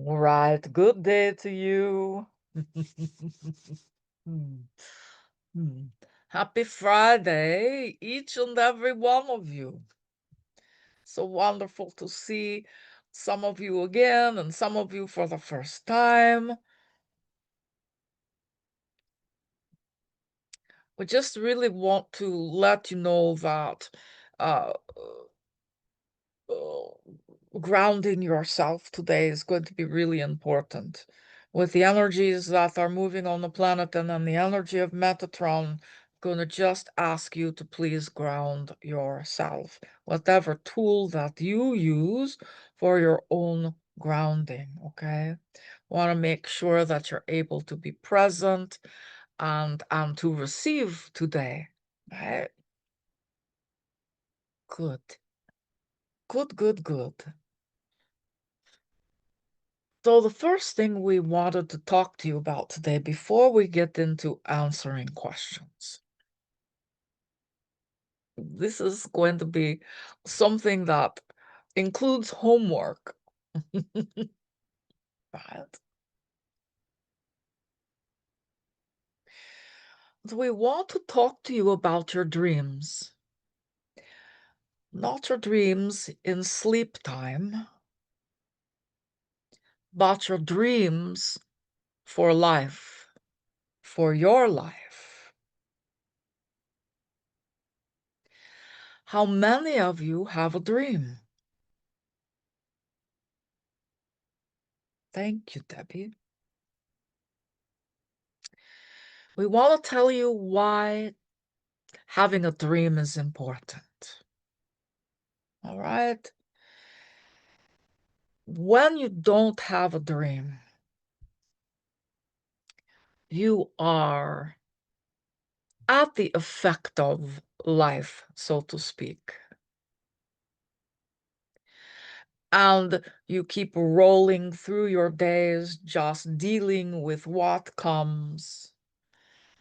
All right, good day to you. Hmm, hmm. Happy Friday, each and every one of you. So wonderful to see some of you again and some of you for the first time. We just really want to let you know that uh, uh, grounding yourself today is going to be really important. With the energies that are moving on the planet and then the energy of Metatron, I'm going to just ask you to please ground yourself. Whatever tool that you use for your own grounding, okay? Want to make sure that you're able to be present and to receive today, right? Good. Good, good, good. So the first thing we wanted to talk to you about today before we get into answering questions. This is going to be something that includes homework. Right? So we want to talk to you about your dreams. Not your dreams in sleep time, but your dreams for life, for your life. How many of you have a dream? Thank you, Debbie. We want to tell you why having a dream is important. All right? When you don't have a dream, you are at the effect of life, so to speak. And you keep rolling through your days, just dealing with what comes.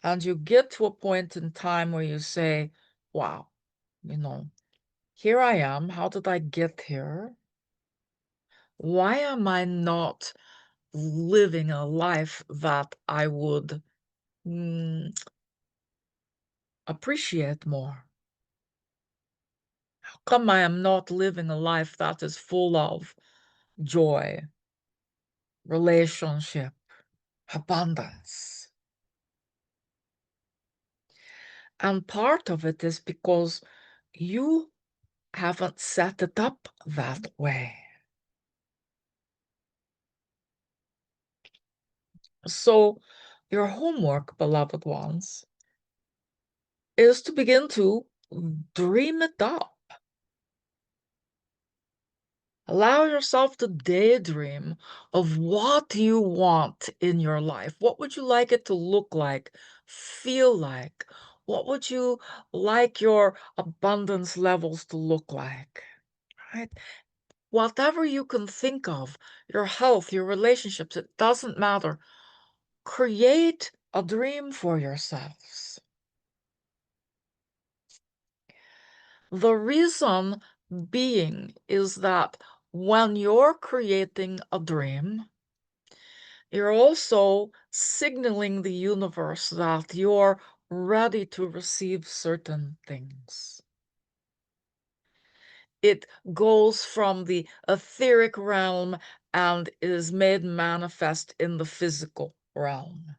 And you get to a point in time where you say, wow, here I am. How did I get here? Why am I not living a life that I would appreciate more? How come I am not living a life that is full of joy, relationship, abundance? And part of it is because you haven't set it up that way. So, your homework, beloved ones, is to begin to dream it up. Allow yourself to daydream of what you want in your life. What would you like it to look like, feel like? What would you like your abundance levels to look like? Right? Whatever you can think of, your health, your relationships, it doesn't matter. Create a dream for yourselves. The reason being is that when you're creating a dream, you're also signaling the universe that you're ready to receive certain things. It goes from the etheric realm and is made manifest in the physical realm.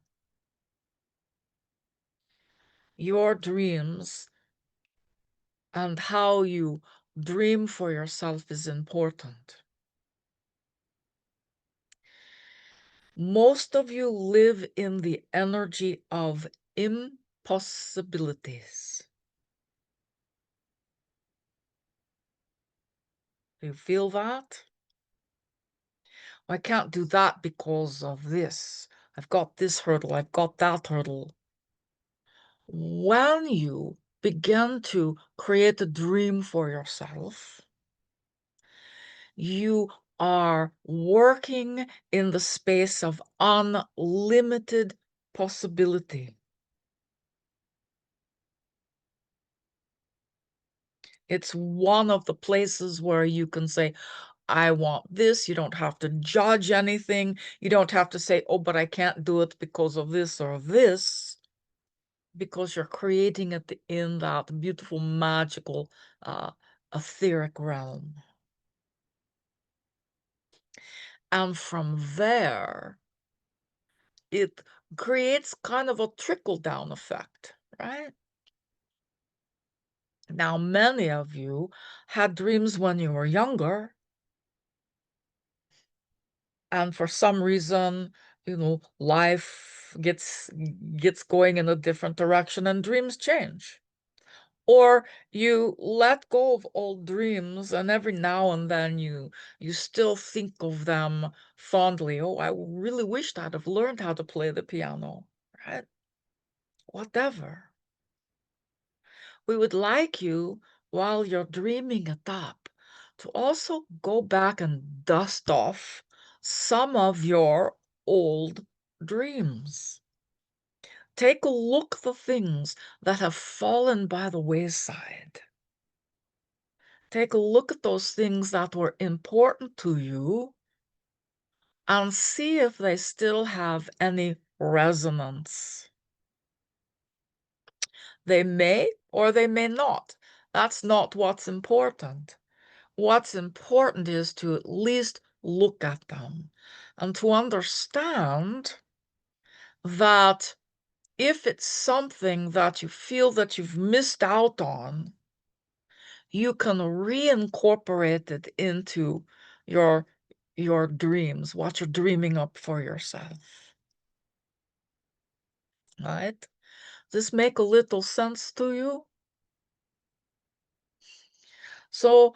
Your dreams and how you dream for yourself is important. Most of you live in the energy of impossibilities. Do you feel that? I can't do that because of this. I've got this hurdle, I've got that hurdle. When you begin to create a dream for yourself, you are working in the space of unlimited possibility. It's one of the places where you can say, I want this. You don't have to judge anything. You don't have to say, oh, but I can't do it because of this or this, because you're creating it in that beautiful, magical, etheric realm. And from there, it creates kind of a trickle-down effect, right? Now, many of you had dreams when you were younger, and for some reason, life gets going in a different direction and dreams change. Or you let go of old dreams, and every now and then you still think of them fondly. Oh, I really wished I'd have learned how to play the piano, right? Whatever. We would like you, while you're dreaming it up, to also go back and dust off some of your old dreams. Take a look at the things that have fallen by the wayside. Take a look at those things that were important to you and see if they still have any resonance. They may or they may not. That's not what's important. What's important is to at least look at them and to understand that if it's something that you feel that you've missed out on, you can reincorporate it into your dreams, what you're dreaming up for yourself. Right? This make a little sense to you? So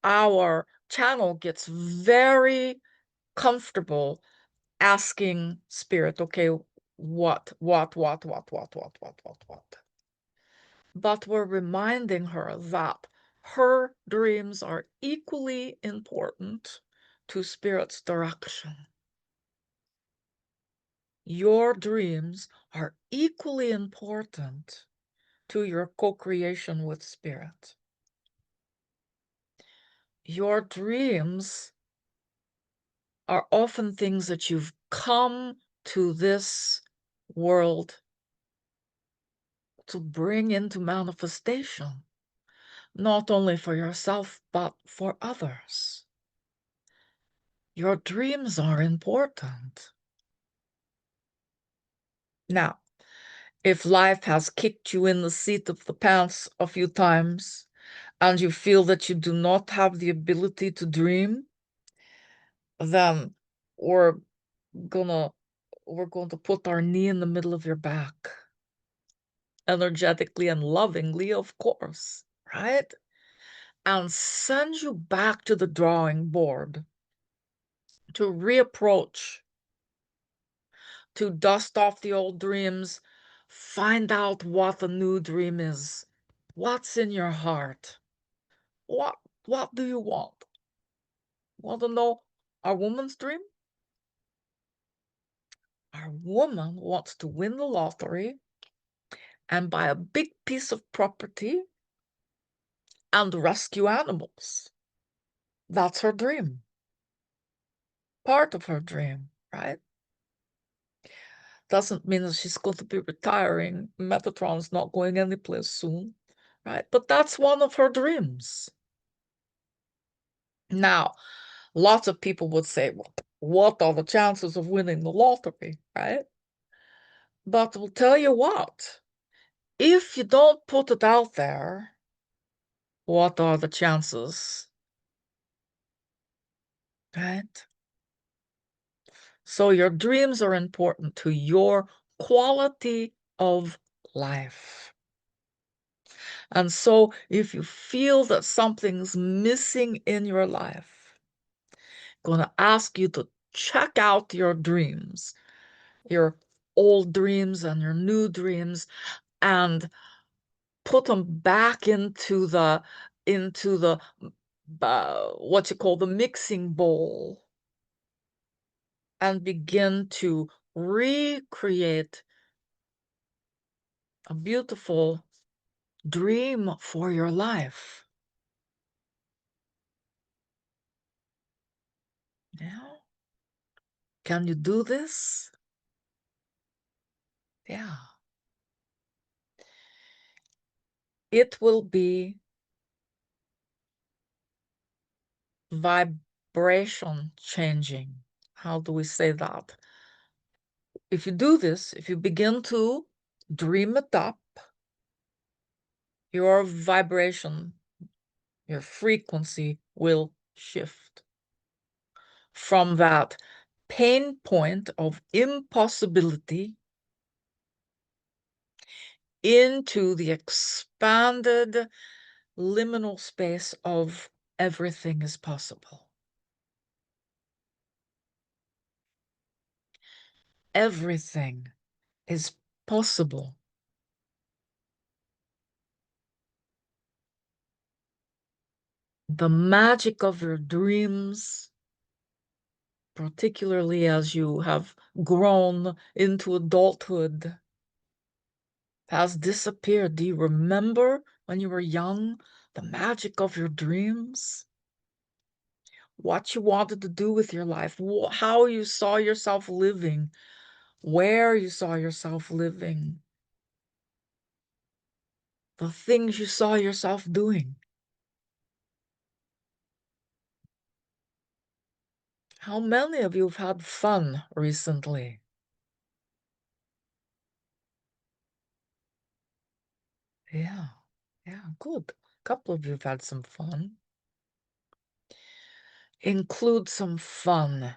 our channel gets very comfortable asking spirit, okay, what? But we're reminding her that her dreams are equally important to spirit's direction. Your dreams are equally important to your co-creation with spirit. Your dreams are often things that you've come to this world to bring into manifestation, not only for yourself, but for others. Your dreams are important. Now, if life has kicked you in the seat of the pants a few times and you feel that you do not have the ability to dream, then we're gonna put our knee in the middle of your back, energetically and lovingly, of course, right? And send you back to the drawing board to reapproach, to dust off the old dreams, find out what the new dream is. What's in your heart? What do you want? Want to know our woman's dream? Our woman wants to win the lottery and buy a big piece of property and rescue animals. That's her dream. Part of her dream, right? Doesn't mean that she's going to be retiring. Metatron's not going anyplace soon, right? But that's one of her dreams. Now, lots of people would say, well, what are the chances of winning the lottery, right? But we'll tell you what, if you don't put it out there, what are the chances, right? So your dreams are important to your quality of life. And so if you feel that something's missing in your life, I'm going to ask you to check out your dreams, your old dreams and your new dreams, and put them back into the what you call the mixing bowl, and begin to recreate a beautiful dream for your life. Yeah. Can you do this? Yeah. It will be vibration changing. How do we say that? If you do this, if you begin to dream it up, your vibration, your frequency will shift from that pain point of impossibility into the expanded liminal space of everything is possible. Everything is possible. The magic of your dreams, particularly as you have grown into adulthood, has disappeared. Do you remember when you were young, the magic of your dreams? What you wanted to do with your life, how you saw yourself living, where you saw yourself living, the things you saw yourself doing. How many of you have had fun recently? Yeah, good. A couple of you have had some fun. Include some fun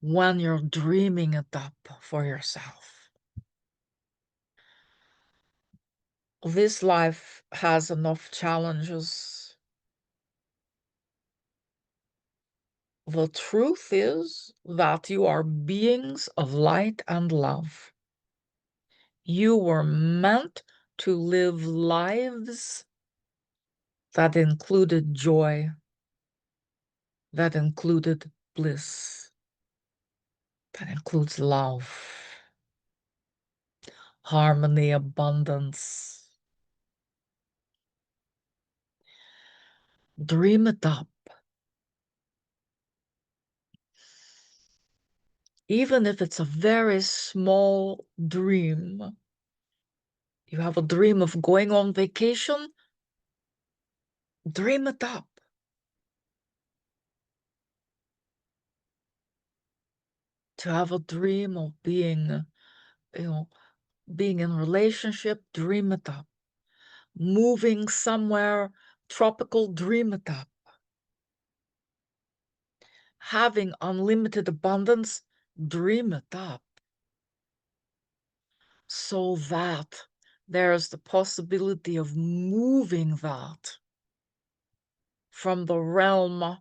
when you're dreaming it up for yourself. This life has enough challenges. The truth is that you are beings of light and love. You were meant to live lives that included joy, that included bliss, that includes love, harmony, abundance. Dream it up. Even if it's a very small dream, you have a dream of going on vacation, dream it up. To have a dream of being, being in a relationship, dream it up. Moving somewhere tropical, dream it up. Having unlimited abundance, dream it up. So that there's the possibility of moving that from the realm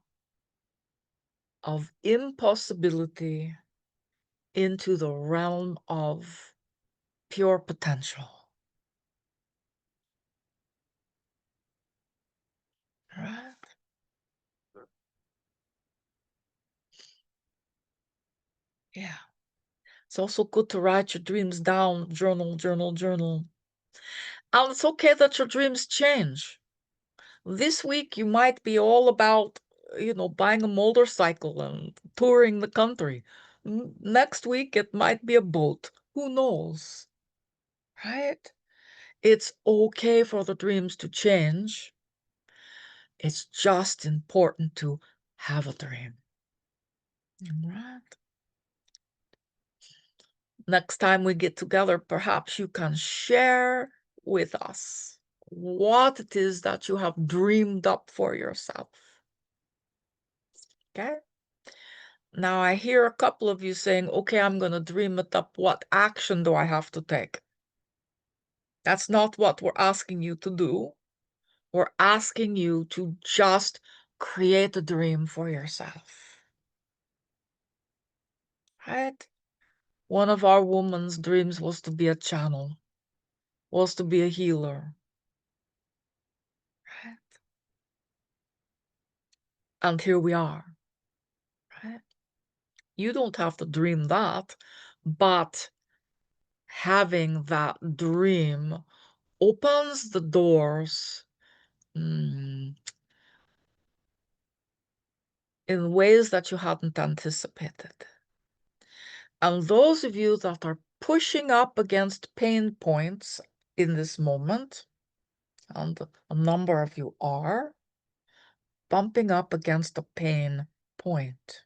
of impossibility into the realm of pure potential. Right? Yeah. It's also good to write your dreams down, journal, journal, journal. And it's okay that your dreams change. This week you might be all about, buying a motorcycle and touring the country. Next week it might be a boat. Who knows? Right? It's okay for the dreams to change. It's just important to have a dream. Right? Next time we get together, perhaps you can share with us what it is that you have dreamed up for yourself. Okay? Now I hear a couple of you saying, okay, I'm going to dream it up. What action do I have to take? That's not what we're asking you to do. We're asking you to just create a dream for yourself. Right? One of our woman's dreams was to be a channel, was to be a healer. Right? And here we are. Right? You don't have to dream that, but having that dream opens the doors in ways that you hadn't anticipated. And those of you that are pushing up against pain points in this moment, and a number of you are, bumping up against a pain point.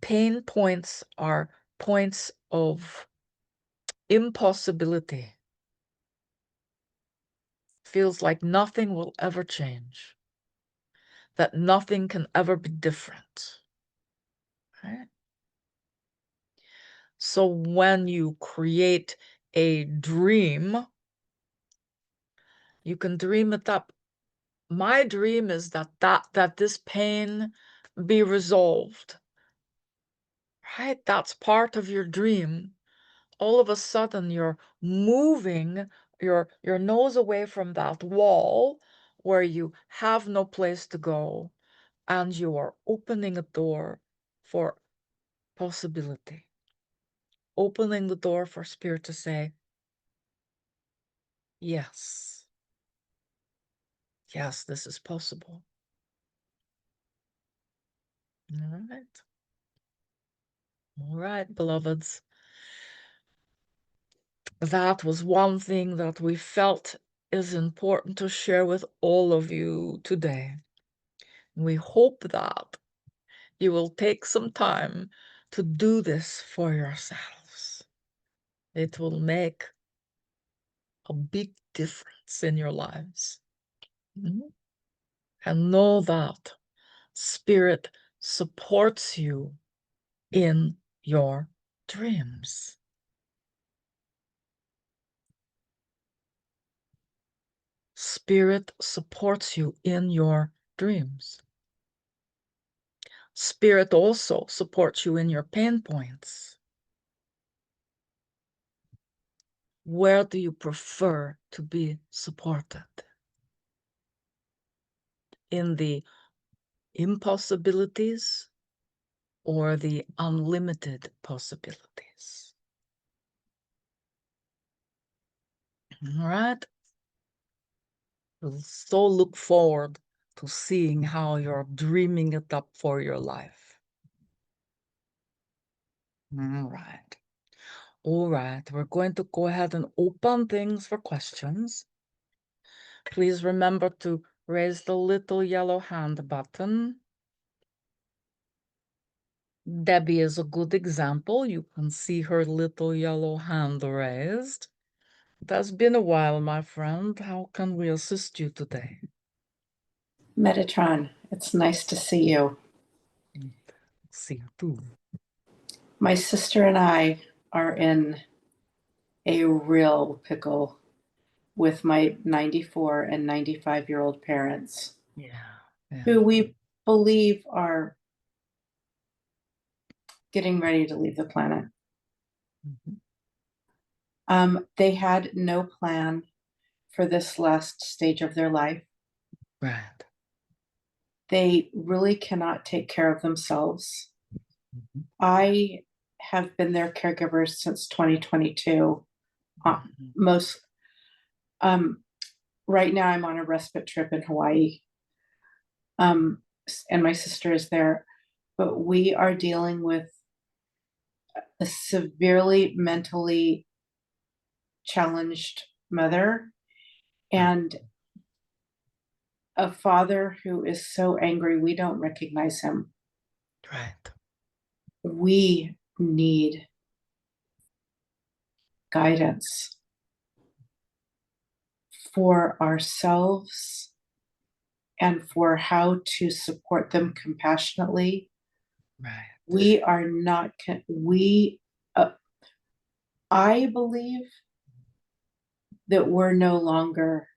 Pain points are points of impossibility. Feels like nothing will ever change, that nothing can ever be different. Right? So when you create a dream, you can dream it up. My dream is that this pain be resolved. Right? That's part of your dream. All of a sudden you're moving your nose away from that wall where you have no place to go, and you are opening a door for possibility, opening the door for spirit to say, yes, this is possible. All right, beloveds. That was one thing that we felt is important to share with all of you today. We hope that you will take some time to do this for yourselves. It will make a big difference in your lives. And know that Spirit supports you in your dreams. Spirit supports you in your dreams. Spirit also supports you in your pain points. Where do you prefer to be supported? In the impossibilities or the unlimited possibilities? All right. We'll so look forward to seeing how you're dreaming it up for your life. All right. All right. We're going to go ahead and open things for questions. Please remember to raise the little yellow hand button. Debbie is a good example. You can see her little yellow hand raised. It has been a while, my friend. How can we assist you today? Metatron, it's nice to see you. See you too. My sister and I are in a real pickle with my 94 and 95-year-old parents. Yeah. Who we believe are getting ready to leave the planet. They had no plan for this last stage of their life. Right. They really cannot take care of themselves. I have been their caregiver since 2022. Right now I'm on a respite trip in Hawaii. And my sister is there, but we are dealing with a severely mentally challenged mother and a father who is so angry we don't recognize him. Right. We need guidance for ourselves and for how to support them compassionately. Right. We are not, I believe that we're no longer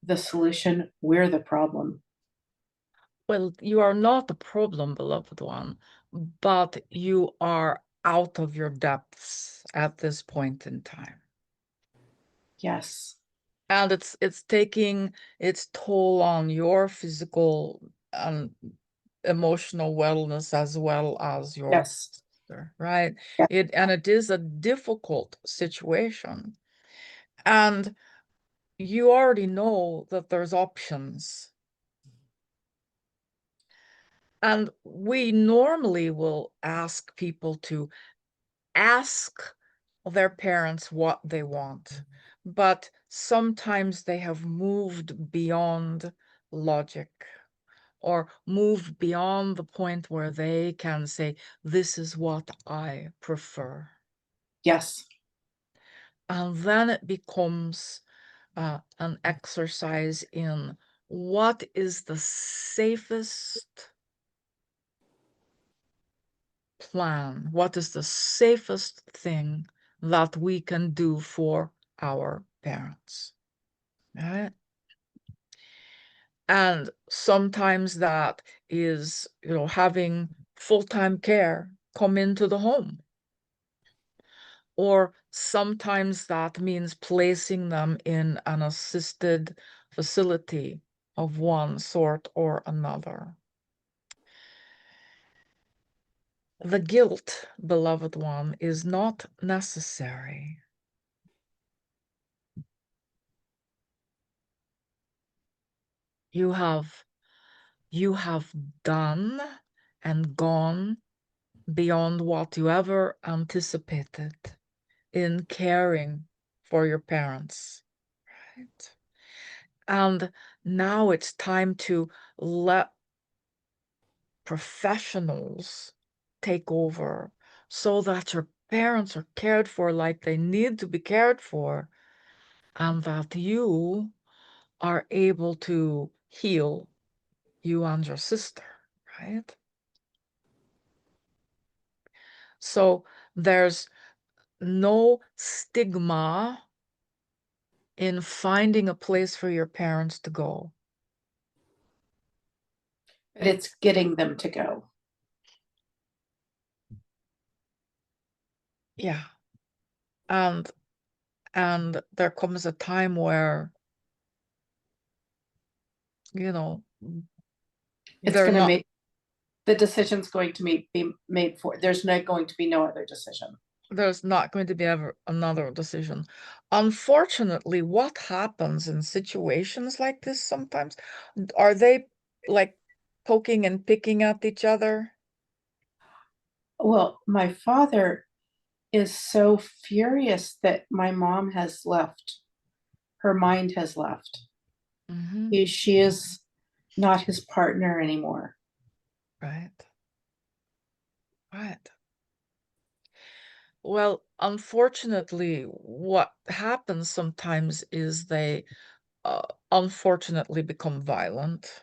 the solution, we're the problem. Well, you are not the problem, beloved one, but you are out of your depths at this point in time. Yes. And it's taking its toll on your physical and emotional wellness as well as your sister, right? Yes. It is a difficult situation. And you already know that there's options. And we normally will ask people to ask their parents what they want, but sometimes they have moved beyond logic or moved beyond the point where they can say, this is what I prefer. Yes. And then it becomes an exercise in what is the safest plan, what is the safest thing that we can do for our parents, right? And sometimes that is, having full-time care come into the home. Or sometimes that means placing them in an assisted facility of one sort or another. The guilt, beloved one, is not necessary. You have done and gone beyond what you ever anticipated in caring for your parents, right? And now it's time to let professionals take over so that your parents are cared for like they need to be cared for, and that you are able to heal, you and your sister, right? So there's no stigma in finding a place for your parents to go. But it's getting them to go. Yeah. And there comes a time where, It's they're going to not make the decision's going to be made for. There's not going to be no other decision. there's not going to be ever another decision. Unfortunately, what happens in situations like this sometimes, are they like poking and picking at each other? Well, my father is so furious that my mom has left. Her mind has left. Mm-hmm. She is not his partner anymore. Right. Right. Well, unfortunately, what happens sometimes is they unfortunately become violent, Yes.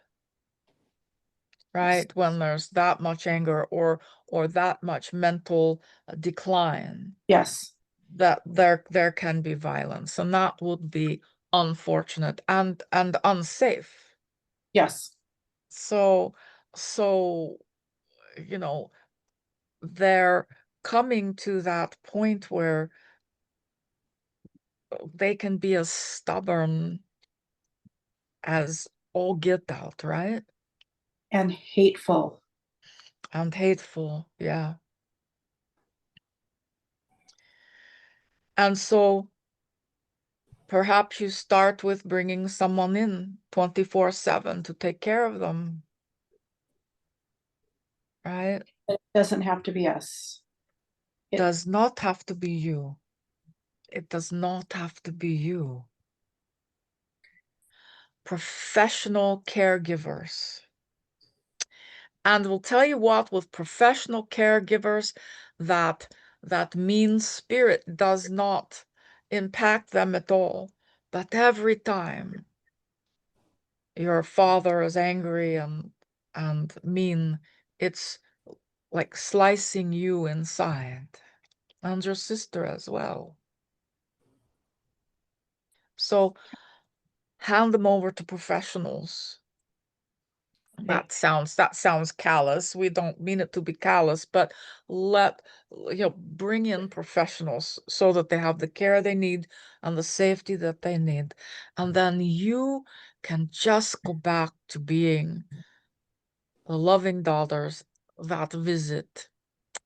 right? When there's that much anger or that much mental decline, Yes. that there can be violence, and that would be unfortunate and unsafe. Yes. So so you know they're coming to that point where they can be as stubborn as all get out, right? And hateful. And hateful, yeah. And so perhaps you start with bringing someone in 24/7 to take care of them, right? It doesn't have to be us. Does not have to be you. It does not have to be you. Professional caregivers. And we'll tell you what, with professional caregivers, that mean spirit does not impact them at all. But every time your father is angry and mean, it's like slicing you inside, and your sister as well. So hand them over to professionals. Okay. That sounds callous. We don't mean it to be callous, but bring in professionals so that they have the care they need and the safety that they need. And then you can just go back to being the loving daughters that visit,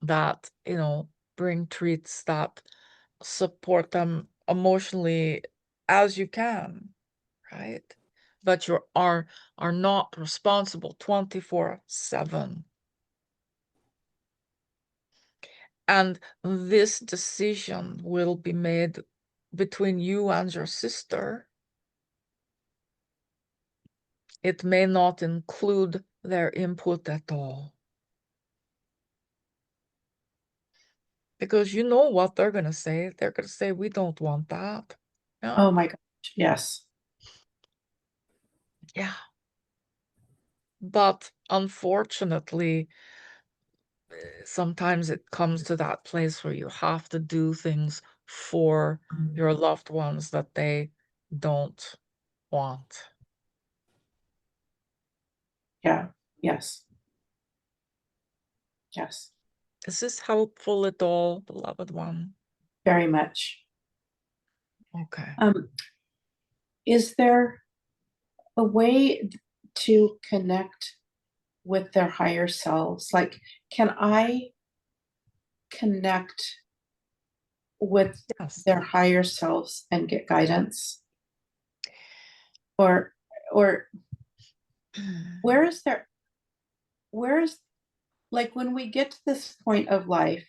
that, bring treats, that support them emotionally as you can, right? but you are not responsible 24/7. And this decision will be made between you and your sister. It may not include their input at all. Because you know what they're going to say. They're going to say, we don't want that. Yeah. Oh my gosh, yes. Yeah. But unfortunately, sometimes it comes to that place where you have to do things for your loved ones that they don't want. Yeah, yes. Yes, Is this helpful at all, beloved one? very much. Okay. Is there a way to connect with their higher selves? Like, can I connect with Yes. their higher selves and get guidance? Or where is like when we get to this point of life,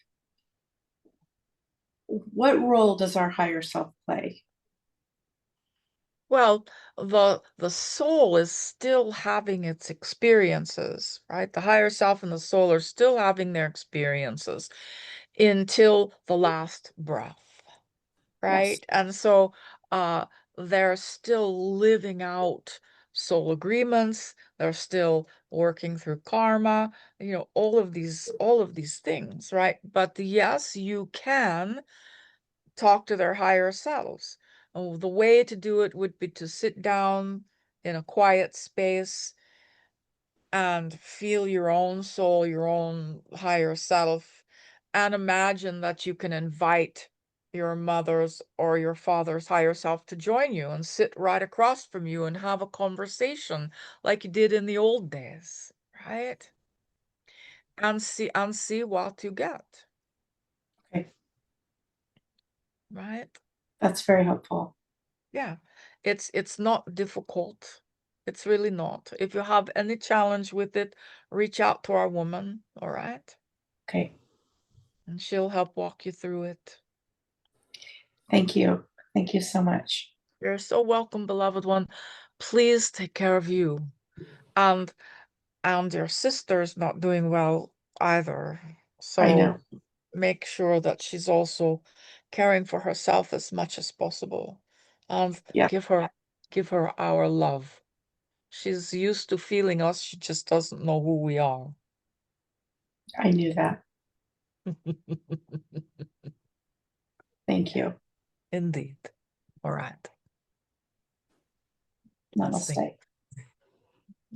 what role does our higher self play? Well, the soul is still having its experiences, right? The higher self and the soul are still having their experiences until the last breath, Yes, right? And so they're still living out soul agreements, they're still working through karma, all of these things, right? But yes, you can talk to their higher selves. Oh, the way to do it would be to sit down in a quiet space and feel your own soul, your own higher self, and imagine that you can invite your mother's or your father's higher self to join you and sit right across from you and have a conversation like you did in the old days, right? And see what you get, okay, right? that's very helpful. Yeah, it's not difficult. It's really not. If you have any challenge with it, reach out to our woman, all right? Okay, And she'll help walk you through it. thank you. Thank you so much. You're so welcome, beloved one. Please take care of you. And your sister's not doing well either. I know. So make sure that she's also caring for herself as much as possible. And Yeah, give her our love. She's used to feeling us, she just doesn't know who we are. I knew that. Thank you. Indeed. All right. Let's see. Namaste.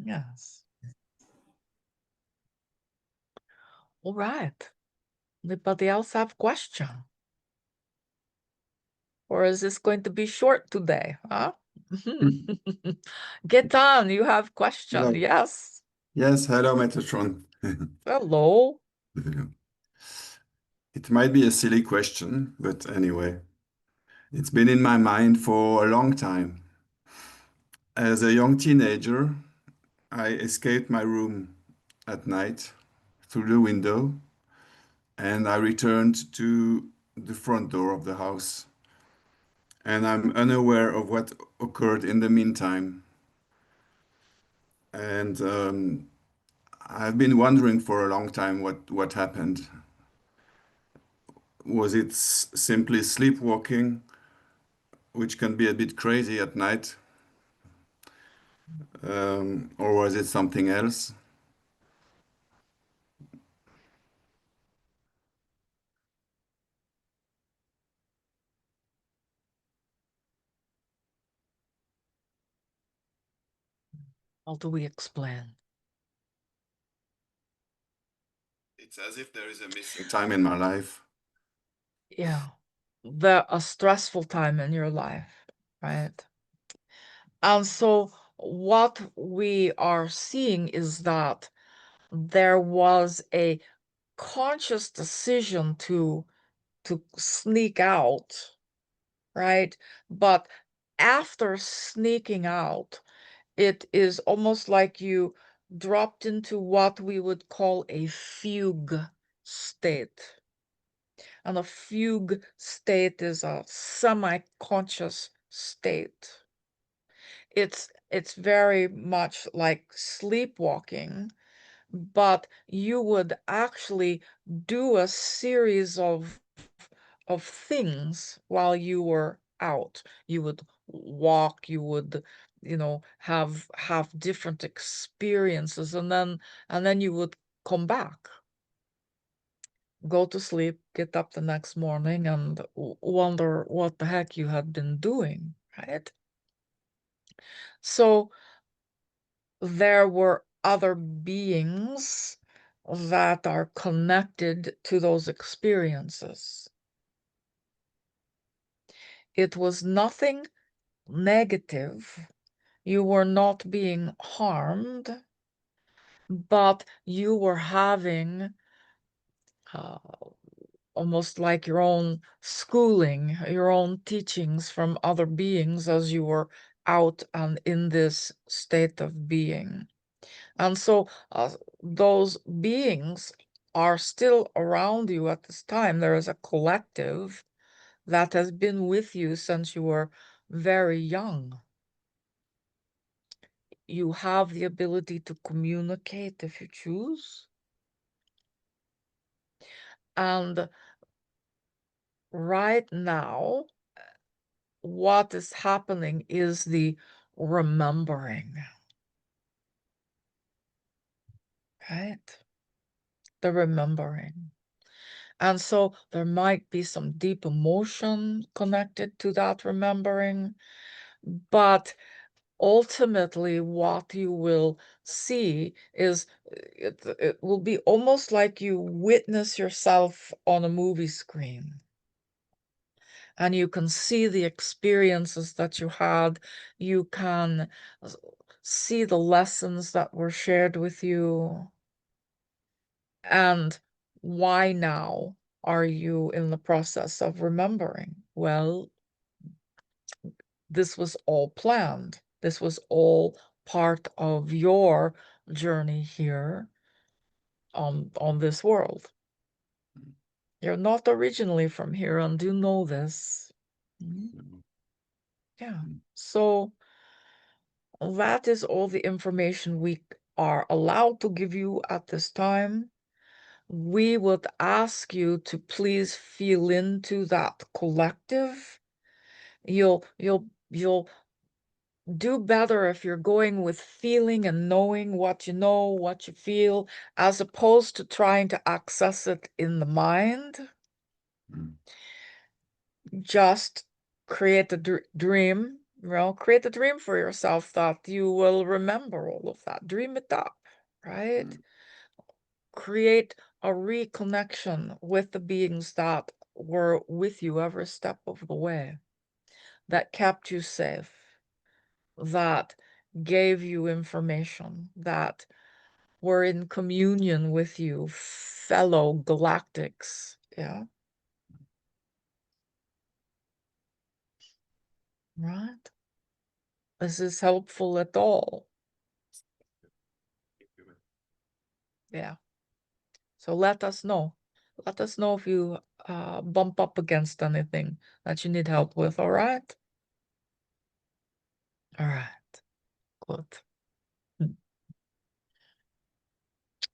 Yes. All right. Anybody else have question? Or is this going to be short today, huh? Get on, you have question. Hello. Yes. Yes, hello, Metatron. Hello. It might be a silly question, but anyway, it's been in my mind for a long time. As a young teenager, I escaped my room at night through the window, and I returned to the front door of the house. And I'm unaware of what occurred in the meantime. And I've been wondering for a long time what happened. Was it simply sleepwalking, which can be a bit crazy at night, or was it something else? How do we explain? It's as if there is a missing time in my life. Yeah. A stressful time in your life, right? And so what we are seeing is that there was a conscious decision to sneak out, right? But after sneaking out, It is almost like you dropped into what we would call a fugue state. And a fugue state is a semi-conscious state. It's very much like sleepwalking, but you would actually do a series of things while you were out. You would walk, you would, have different experiences, and then you would come back, go to sleep, get up the next morning, and wonder what the heck you had been doing, right? So there were other beings that are connected to those experiences. It was nothing negative. You were not being harmed, but you were having almost like your own schooling, your own teachings from other beings as you were out and in this state of being. And so those beings are still around you at this time. There is a collective that has been with you since you were very young. You have the ability to communicate if you choose. And right now, what is happening is the remembering, right? The remembering. And so there might be some deep emotion connected to that remembering, but ultimately what you will see is it will be almost like you witness yourself on a movie screen. And you can see the experiences that you had. You can see the lessons that were shared with you. And why now are you in the process of remembering? Well, this was all planned. This was all part of your journey here on this world. You're not originally from here, and do know this. Yeah. So that is all the information we are allowed to give you at this time. We would ask you to please feel into that collective. You'll do better if you're going with feeling and knowing what you know, what you feel, as opposed to trying to access it in the mind. Just create a dream, create a dream for yourself that you will remember all of that. Dream it up, right? Create a reconnection with the beings that were with you every step of the way, that kept you safe, that gave you information, that were in communion with you, fellow galactics. Yeah. Right. This is helpful at all. Yeah. So let us know. Let us know if you bump up against anything that you need help with, all right? All right. Good.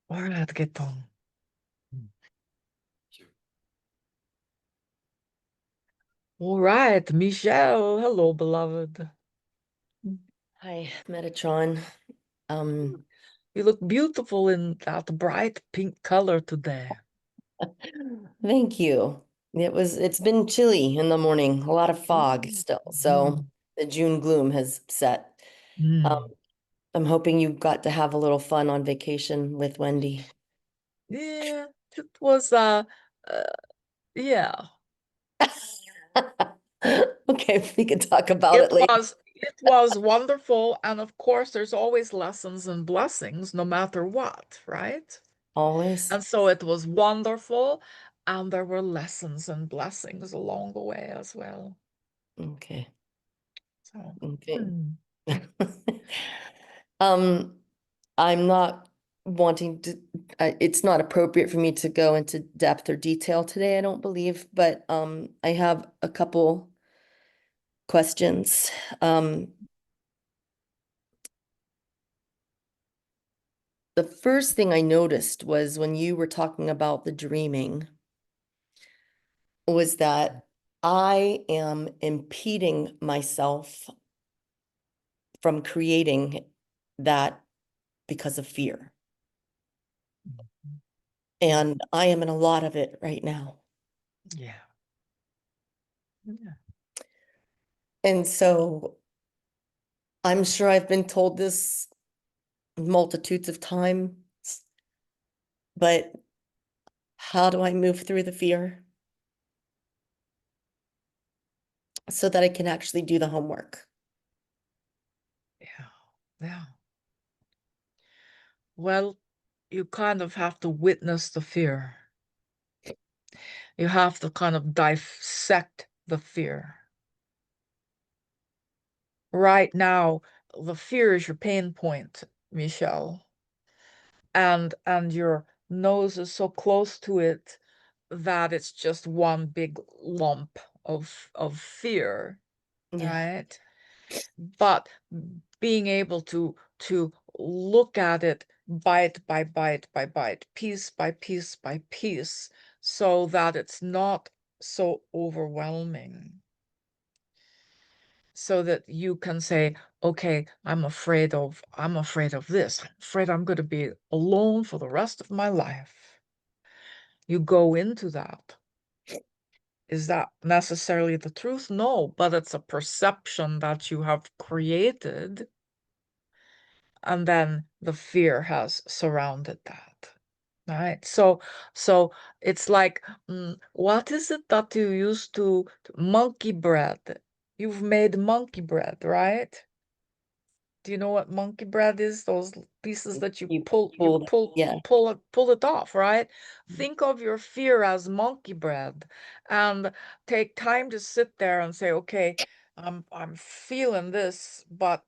All right, get on. All right, Michelle. Hello, beloved. Hi, Metatron. You look beautiful in that bright pink color today. Thank you. It's been chilly in the morning, a lot of fog still, so the June gloom has set. I'm hoping you got to have a little fun on vacation with Wendy. Yeah, it was yeah. Okay, we can talk about it later. It was wonderful, and of course there's always lessons and blessings no matter what, right? Always. And so it was wonderful, and there were lessons and blessings along the way as well. Okay. So Okay. I'm not wanting to, it's not appropriate for me to go into depth or detail today, I don't believe, but I have a couple questions. The first thing I noticed was when you were talking about the dreaming, was that I am impeding myself from creating that because of fear. And I am in a lot of it right now. Yeah. Yeah. And so I'm sure I've been told this multitudes of times, but how do I move through the fear so that I can actually do the homework? Yeah. Yeah. Well, you kind of have to witness the fear. You have to kind of dissect the fear. Right now, the fear is your pain point, Michelle. And your nose is so close to it that it's just one big lump of fear, Yeah. right? But being able to look at it bite by bite by bite, piece by piece by piece, so that it's not so overwhelming. So that you can say, okay, I'm afraid of this. I'm afraid I'm going to be alone for the rest of my life. You go into that. Is that necessarily the truth? No, but it's a perception that you have created. And then the fear has surrounded that. Right. So it's like, what is it that you used to monkey bread? You've made monkey bread, right? Do you know what monkey bread is? Those pieces that you pull Yeah. pull it off, right? Think of your fear as monkey bread and take time to sit there and say, okay, I'm feeling this, but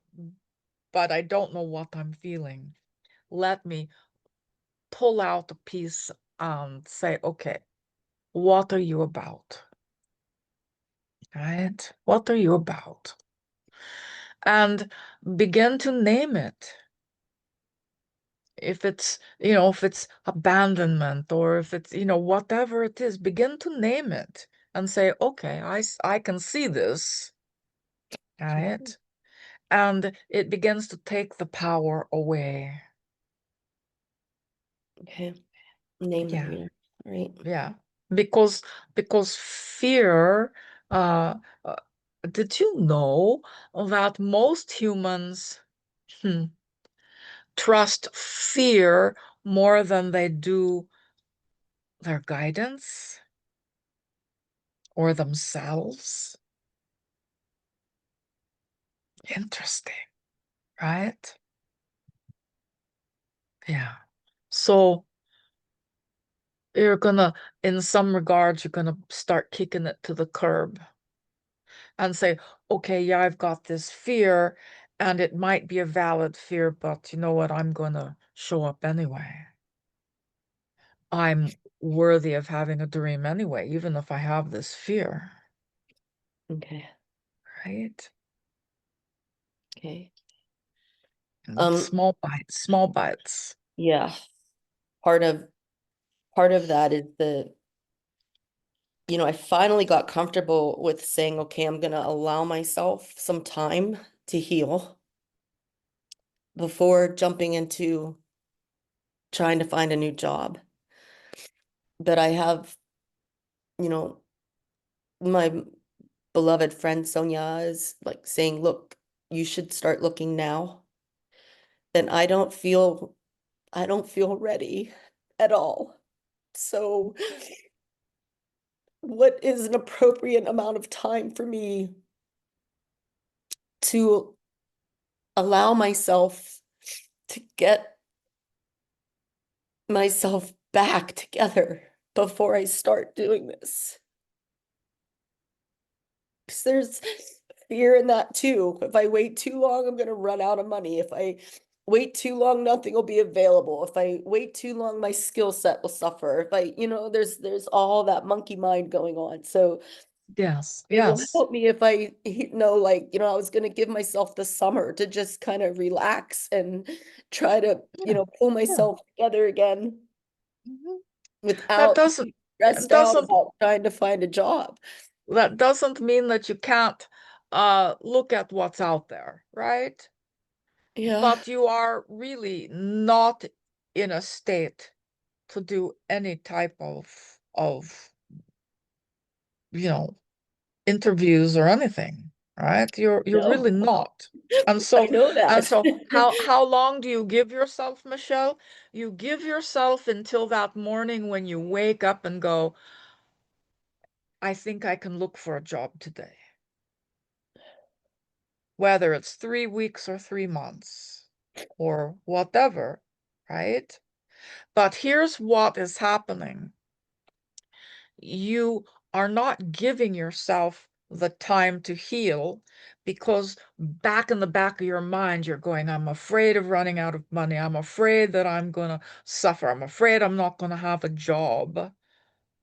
I don't know what I'm feeling. Let me pull out a piece and say, okay, what are you about? Right? What are you about? And begin to name it. If it's, if it's abandonment, or if it's, whatever it is, begin to name it and say, okay, I can see this, right? And it begins to take the power away. Okay. Name the Yeah. fear. All right. Yeah. Because fear, uh, uh, did you know that most humans trust fear more than they do their guidance or themselves? Interesting, right? Yeah. So you're gonna, in some regards, you're gonna start kicking it to the curb and say, okay, yeah, I've got this fear, and it might be a valid fear, but you know what? I'm gonna show up anyway. I'm worthy of having a dream anyway, even if I have this fear. Okay. Right? Okay. Small bites, small bites. Yeah. Part of that is I finally got comfortable with saying, okay, I'm gonna allow myself some time to heal before jumping into trying to find a new job. But I have, my beloved friend Sonia is like saying, look, you should start looking now. And I don't feel ready at all. So what is an appropriate amount of time for me to allow myself to get myself back together before I start doing this? Because fear in that too. If I wait too long, I'm gonna run out of money. If I wait too long, nothing will be available. If I wait too long, my skill set will suffer. If I, there's all that monkey mind going on. So Yes, it will yes. help me if I know, I was gonna give myself the summer to just kind of relax and try to, Yeah, pull yeah. myself together again Mhm. That without doesn't stressed out doesn't about trying to find a job. that doesn't mean that you can't look at what's out there, right? Yeah. But you are really not in a state to do any type of interviews or anything, right? You're No. really not. And I so know that. how long do you give yourself, Michelle? You give yourself until that morning when you wake up and go, I think I can look for a job today. Whether it's 3 weeks or 3 months or whatever, right? But here's what is happening. You are not giving yourself the time to heal because back in the back of your mind, you're going, I'm afraid of running out of money. I'm afraid that I'm going to suffer. I'm afraid I'm not going to have a job.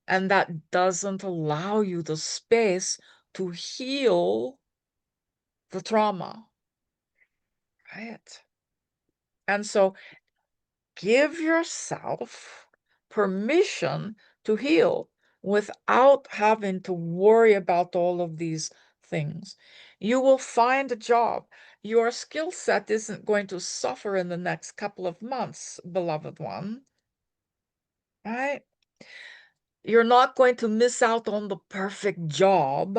And that doesn't allow you the space to heal the trauma, right? And so give yourself permission to heal without having to worry about all of these things. You will find a job. Your skill set isn't going to suffer in the next couple of months, beloved one, right? You're not going to miss out on the perfect job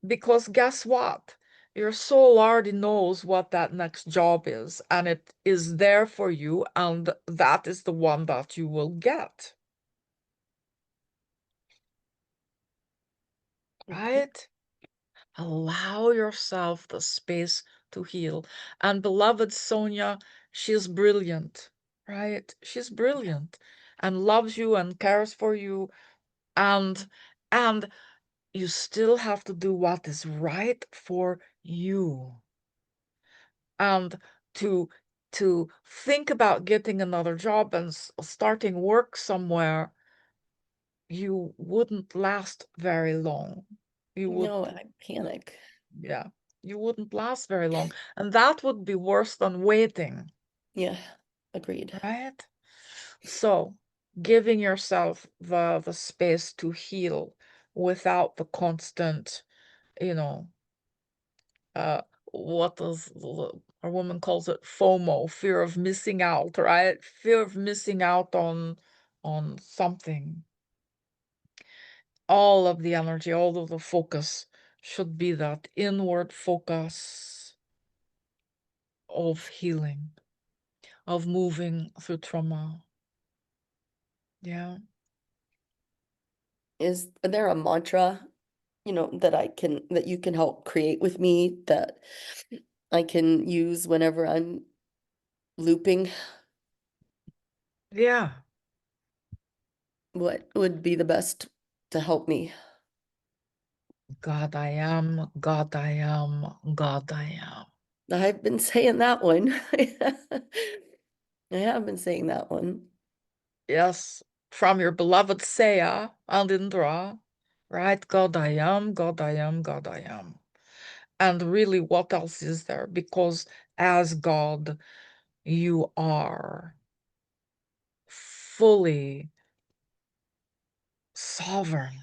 because guess what? Your soul already knows what that next job is, and it is there for you, and that is the one that you will get. Right? Allow yourself the space to heal. And beloved Sonia, she's brilliant, right? She's brilliant and loves you and cares for you, and and you still have to do what is right for you. And to think about getting another job and starting work somewhere, you wouldn't last very long. You would, No, I panic. yeah, you wouldn't last very long. And that would be worse than waiting, Yeah, agreed. right? So giving yourself the space to heal without the constant, you know, what does a woman calls it FOMO, fear of missing out, right? Fear of missing out on something. All of the energy, all of the focus should be that inward focus of healing, of moving through trauma. Yeah. Is there a mantra, that you can help create with me that I can use whenever I'm looping? Yeah. What would be the best to help me? God I am, God I am, God I am. I've been saying that one. I have been saying that one. Yes, from your beloved Saya and Indra, right? God I am, God I am, God I am. And really, what else is there? Because as God, you are fully sovereign.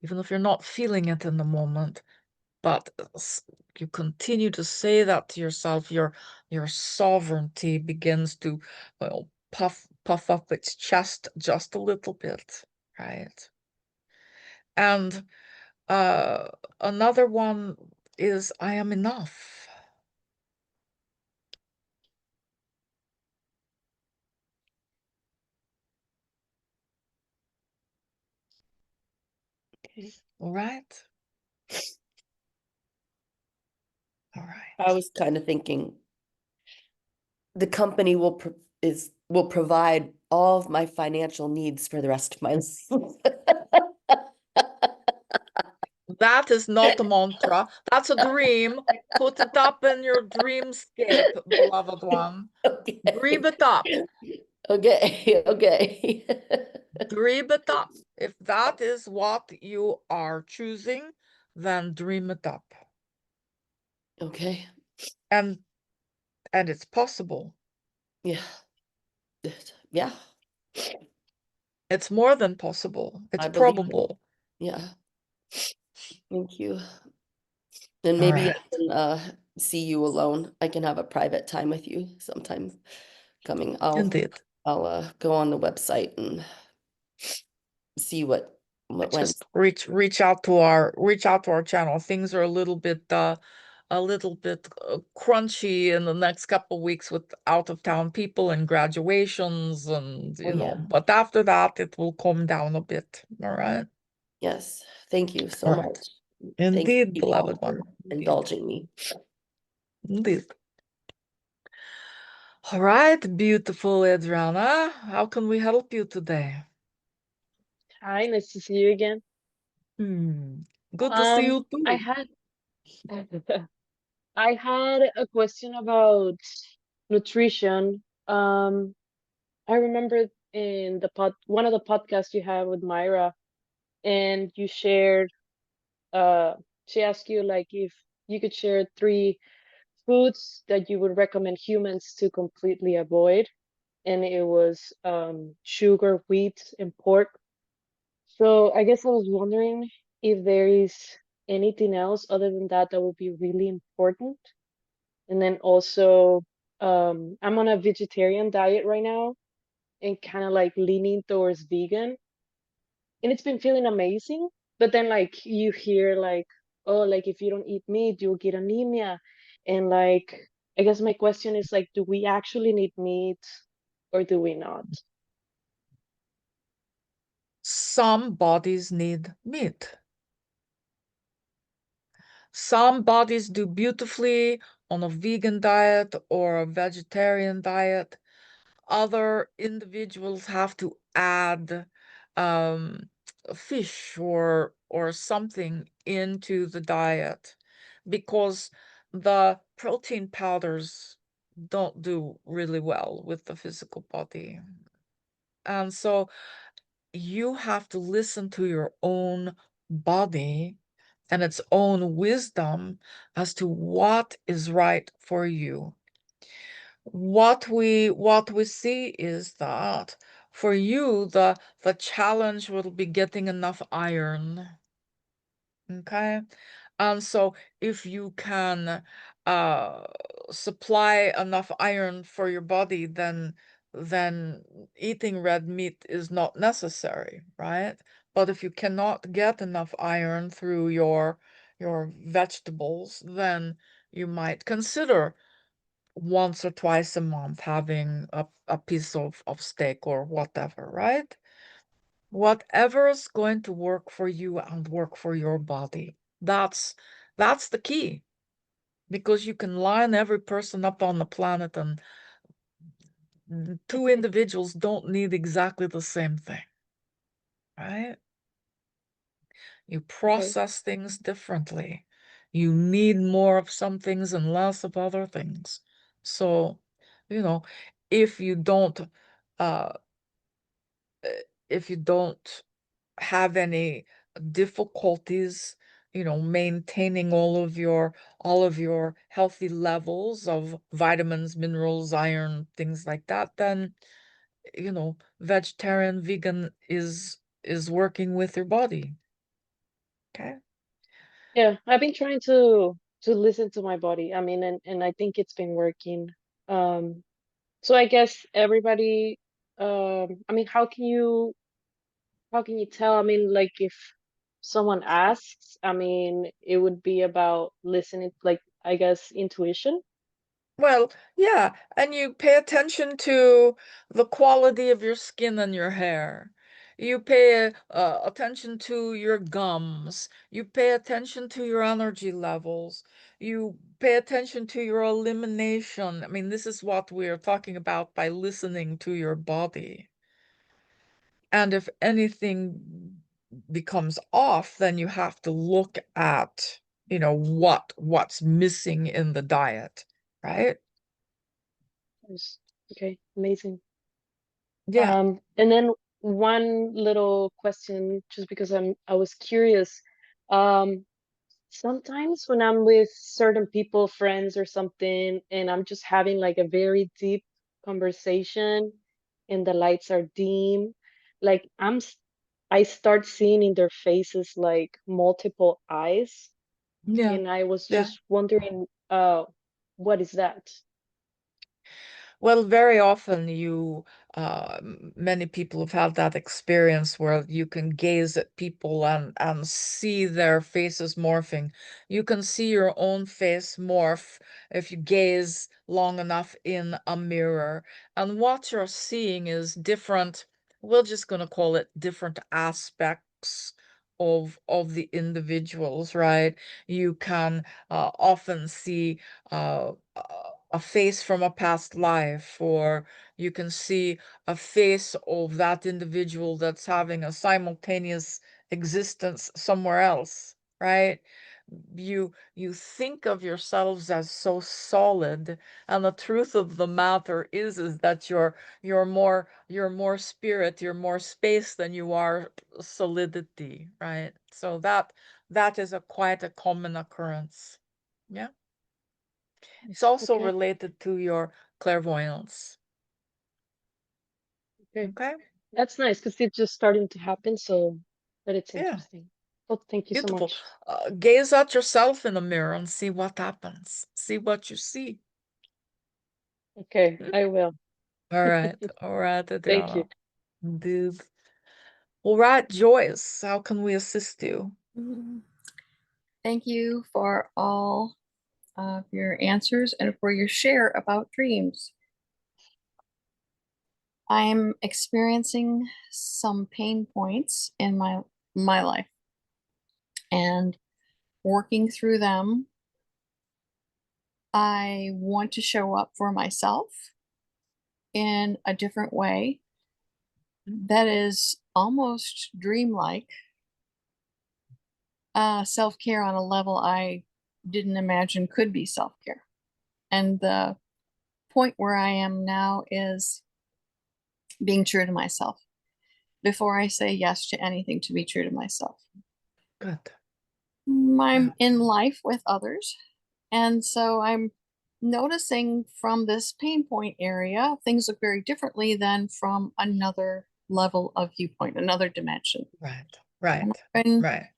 Even if you're not feeling it in the moment, but you continue to say that to yourself, your sovereignty begins to, well, puff up its chest just a little bit, right? And another one is I am enough. Okay. All right. All I right. was kind of thinking the company will provide all of my financial needs for the rest of my life. That is not a mantra. That's a dream. Put it up in your dreamscape, beloved one. Okay. Dream it up. Okay, okay. Dream it up. If that is what you are choosing, then dream it up. Okay. And it's possible. Yeah. Yeah. It's more than possible. It's I believe it. probable. Yeah. Thank you. And All maybe right. I can see you alone. I can have a private time with you sometime coming. Indeed. I'll go on the website and see what went. Just reach out to our channel. Things are a little bit crunchy in the next couple weeks with out of town people and graduations and Oh, yeah. but after that it will calm down a bit. All right. Yes. Thank you so All right. much. Indeed, Thank you beloved all one. for indulging me. Indeed. All right, beautiful Adriana. How can we help you today? Hi, nice to see you again. Good to see you too. I had I had a question about nutrition. I remember in one of the podcasts you had with Myra, and you shared she asked you like if you could share 3 foods that you would recommend humans to completely avoid, and it was sugar, wheat, and pork. So I guess I was wondering if there is anything else other than that that would be really important. And then also, I'm on a vegetarian diet right now and kind of like leaning towards vegan. And it's been feeling amazing. But then like you hear like, oh, like if you don't eat meat, you'll get anemia. And like, I guess my question is like, do we actually need meat or do we not? Some bodies need meat. Some bodies do beautifully on a vegan diet or a vegetarian diet. Other individuals have to add fish or something into the diet because the protein powders don't do really well with the physical body. And so you have to listen to your own body and its own wisdom as to what is right for you. What we see is that for you the challenge will be getting enough iron. Okay. And so if you can supply enough iron for your body, then eating red meat is not necessary, right? But if you cannot get enough iron through your vegetables, then you might consider once or twice a month having a piece of steak or whatever, right? Whatever is going to work for you and work for your body. That's the key, because you can line every person up on the planet and 2 individuals don't need exactly the same thing, right? You process things differently. You need more of some things and less of other things. So, if you don't uh if you don't have any difficulties, maintaining all of your healthy levels of vitamins, minerals, iron, things like that, then vegetarian, vegan is working with your body. Okay. Yeah, I've been trying to listen to my body. I mean, and I think it's been working. Um, so I guess everybody, I mean, how can you tell? I mean, like if someone asks, I mean, it would be about listening, like I guess intuition. Well, yeah, and you pay attention to the quality of your skin and your hair. You pay attention to your gums. You pay attention to your energy levels. You pay attention to your elimination. I mean, this is what we're talking about by listening to your body. And if anything becomes off, then you have to look at, you know, what's missing in the diet, right? Okay, amazing. Yeah. And then one little question, just because I was curious. Sometimes when I'm with certain people, friends or something, and I'm just having like a very deep conversation and the lights are dim, like I start seeing in their faces like multiple eyes, Yeah. and I was Yeah. just wondering, what is that? Well, very often many people have had that experience where you can gaze at people and see their faces morphing. You can see your own face morph if you gaze long enough in a mirror. And what you're seeing is different, we're just going to call it different aspects of the individuals, right? You can often see a face from a past life, or you can see a face of that individual that's having a simultaneous existence somewhere else, right? You think of yourselves as so solid, and the truth of the matter is that you're more spirit, you're more space than you are solidity, right? So that is quite a common occurrence. Yeah. It's also Okay, related to your clairvoyance. okay. Okay? That's nice because it's just starting to happen, so but it's Yeah, interesting. Well, thank you so beautiful. much. Gaze at yourself in the mirror and see what happens. See what you see. Okay, I will. All right, Thank you. Adriana. Indeed. All right, Joyce, how can we assist you? Thank you for all of your answers and for your share about dreams. I'm experiencing some pain points in my life, and working through them, I want to show up for myself in a different way that is almost dreamlike, self-care on a level I didn't imagine could be self-care. And the point where I am now is being true to myself before I say yes to anything, to be true to myself. Good. I'm in life with others, and so I'm noticing from this pain point area, things look very differently than from another level of viewpoint, another dimension. Right, right, And I've been right.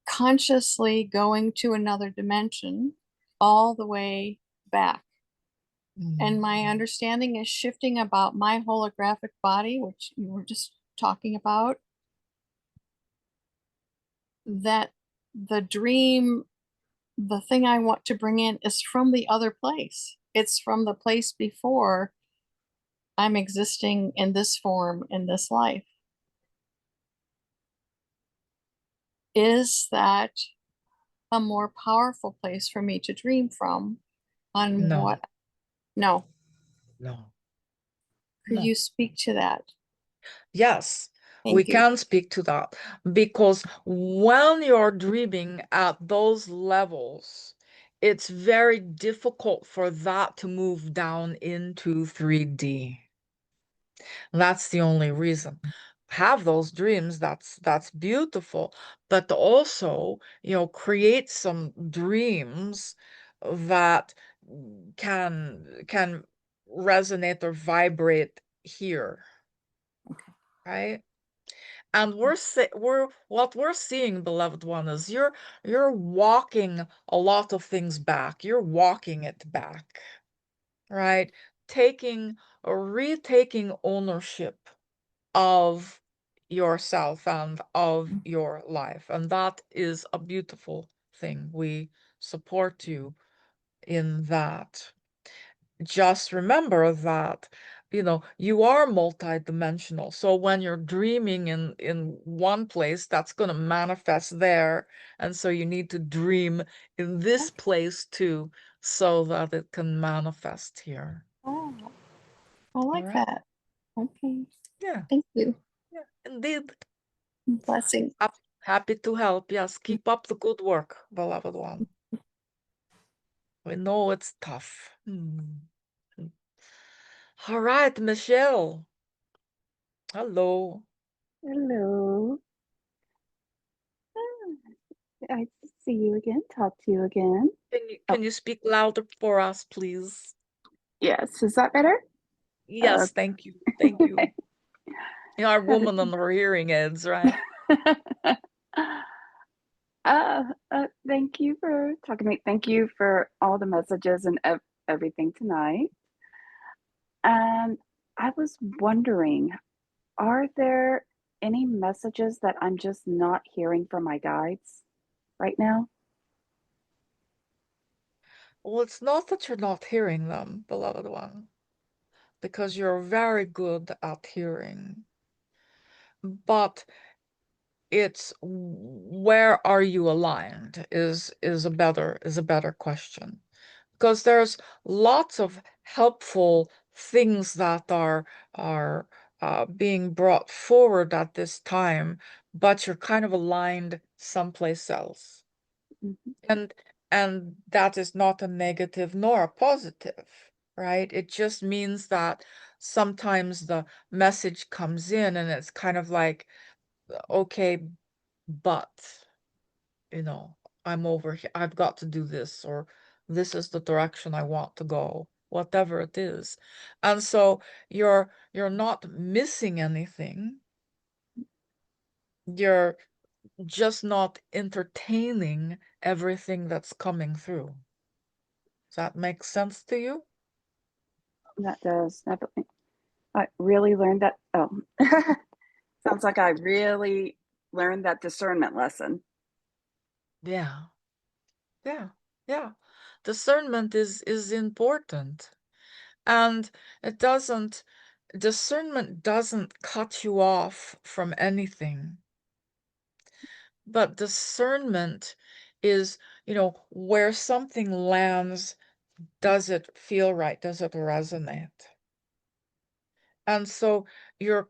consciously going to another dimension all the way back. And my understanding is shifting about my holographic body, which you were just talking about, that the dream, the thing I want to bring in is from the other place. It's from the place before I'm existing in this form, in this life. Is that a more powerful place for me to dream from? On No, what? No. no. Could No. you speak to that? Yes, we Thank you. can speak to that, because when you're dreaming at those levels, it's very difficult for that to move down into 3D. That's the only reason. Have those dreams, that's beautiful, but also, create some dreams that can resonate or vibrate here, right? And what we're seeing, beloved one, is you're walking a lot of things back. You're walking it back, right? Taking or retaking ownership of yourself and of your life. And that is a beautiful thing. We support you in that. Just remember that, you are multidimensional. So when you're dreaming in one place, that's going to manifest there. And so you need to dream in this place too, so that it can manifest here. Oh, I like All right? that. Okay. Yeah, Thank you. yeah, indeed. Blessing. Happy to help. Yes, keep up the good work, beloved one. We know it's tough. All right, Michelle. Hello. Hello. I see you again, talk to you again. Can you speak louder for us, please? Yes, is that better? Yes, thank you. Thank you. You are a woman on her hearing aids, right? Thank you for talking to me. Thank you for all the messages and everything tonight. And I was wondering, are there any messages that I'm just not hearing from my guides right now? Well, it's not that you're not hearing them, beloved one, because you're very good at hearing. But it's where are you aligned is a better question. Because there's lots of helpful things that are being brought forward at this time, but you're kind of aligned someplace else. Mhm. And that is not a negative nor a positive, right? It just means that sometimes the message comes in and it's kind of like, okay, but, you know, I'm over here, I've got to do this, or this is the direction I want to go, whatever it is. And so you're not missing anything. You're just not entertaining everything that's coming through. Does that make sense to you? That does. I really learned that. Oh, sounds like I really learned that discernment lesson. Yeah. Discernment is important. And discernment doesn't cut you off from anything. But discernment is, where something lands, does it feel right? Does it resonate? And so you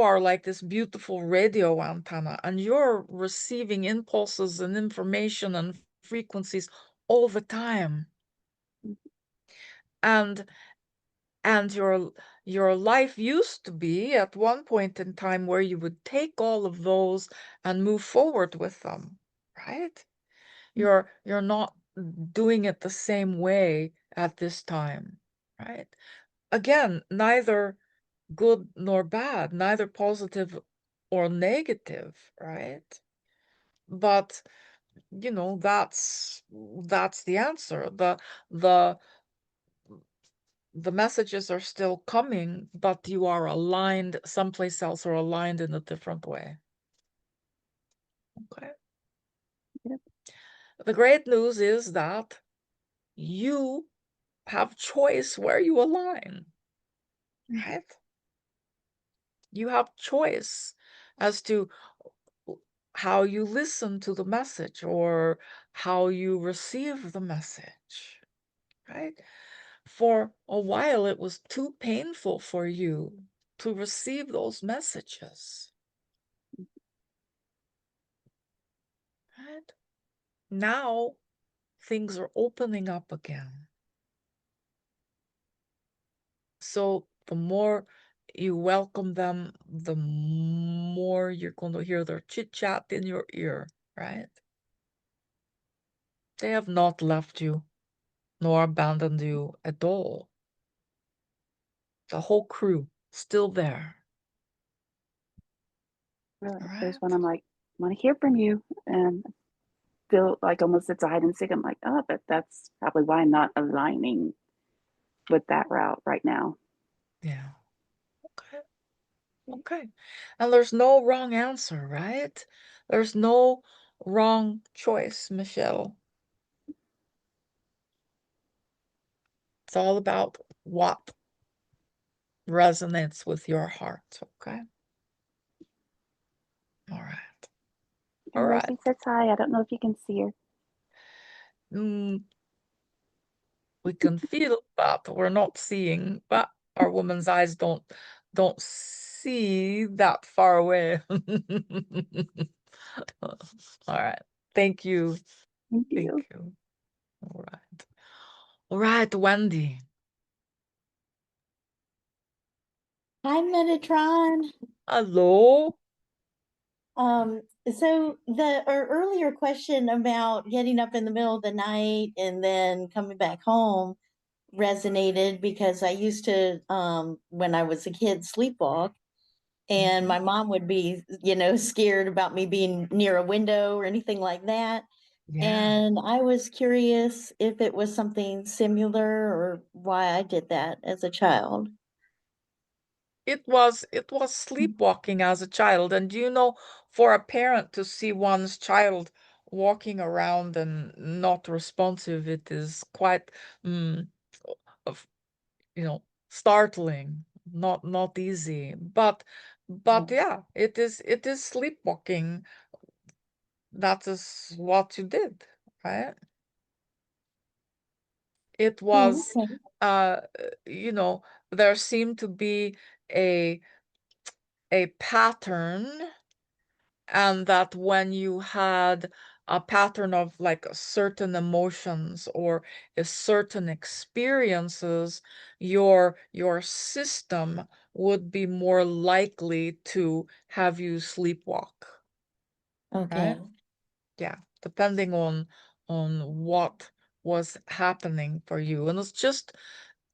are like this beautiful radio antenna, and you're receiving impulses and information and frequencies all the time. And your life used to be at one point in time where you would take all of those and move forward with them, right? You're not doing it the same way at this time, right? Again, neither good nor bad, neither positive or negative, right? But that's the answer. The messages are still coming, but you are aligned someplace else, or aligned in a different way. Okay. Yep. The great news is that you have choice where you align, right? You have choice as to how you listen to the message or how you receive the message, right? For a while, it was too painful for you to receive those messages, right? Now, things are opening up again. So the more you welcome them, the more you're going to hear their chit-chat in your ear, right? They have not left you nor abandoned you at all. The whole crew still there. Really, All there's right. one I'm like, I want to hear from you, and feel like almost it's a hide and seek. I'm like, oh, but that's probably why I'm not aligning with that route right now. Yeah. Okay. And there's no wrong answer, right? There's no wrong choice, Michelle. It's all about what resonates with your heart, okay? All right. All And right. Rosie says hi. I don't know if you can see her. We can feel, but we're not seeing. But our woman's eyes don't see that far away. All right. Thank you. Thank Thank you. you. All right. All right, Wendy. Hi, Metatron. Hello. So the earlier question about getting up in the middle of the night and then coming back home resonated because I used to, when I was a kid, sleepwalk, and my mom would be, scared about me being near a window or anything like that. Yeah. And I was curious if it was something similar or why I did that as a child. It was sleepwalking as a child. And for a parent to see one's child walking around and not responsive, it is quite startling, not easy. But yeah, it is sleepwalking. That is what you did, right? It was Okay. there seemed to be a pattern, and that when you had a pattern of like certain emotions or a certain experiences, your system would be more likely to have you sleepwalk, Okay. right? Yeah, depending on what was happening for you. And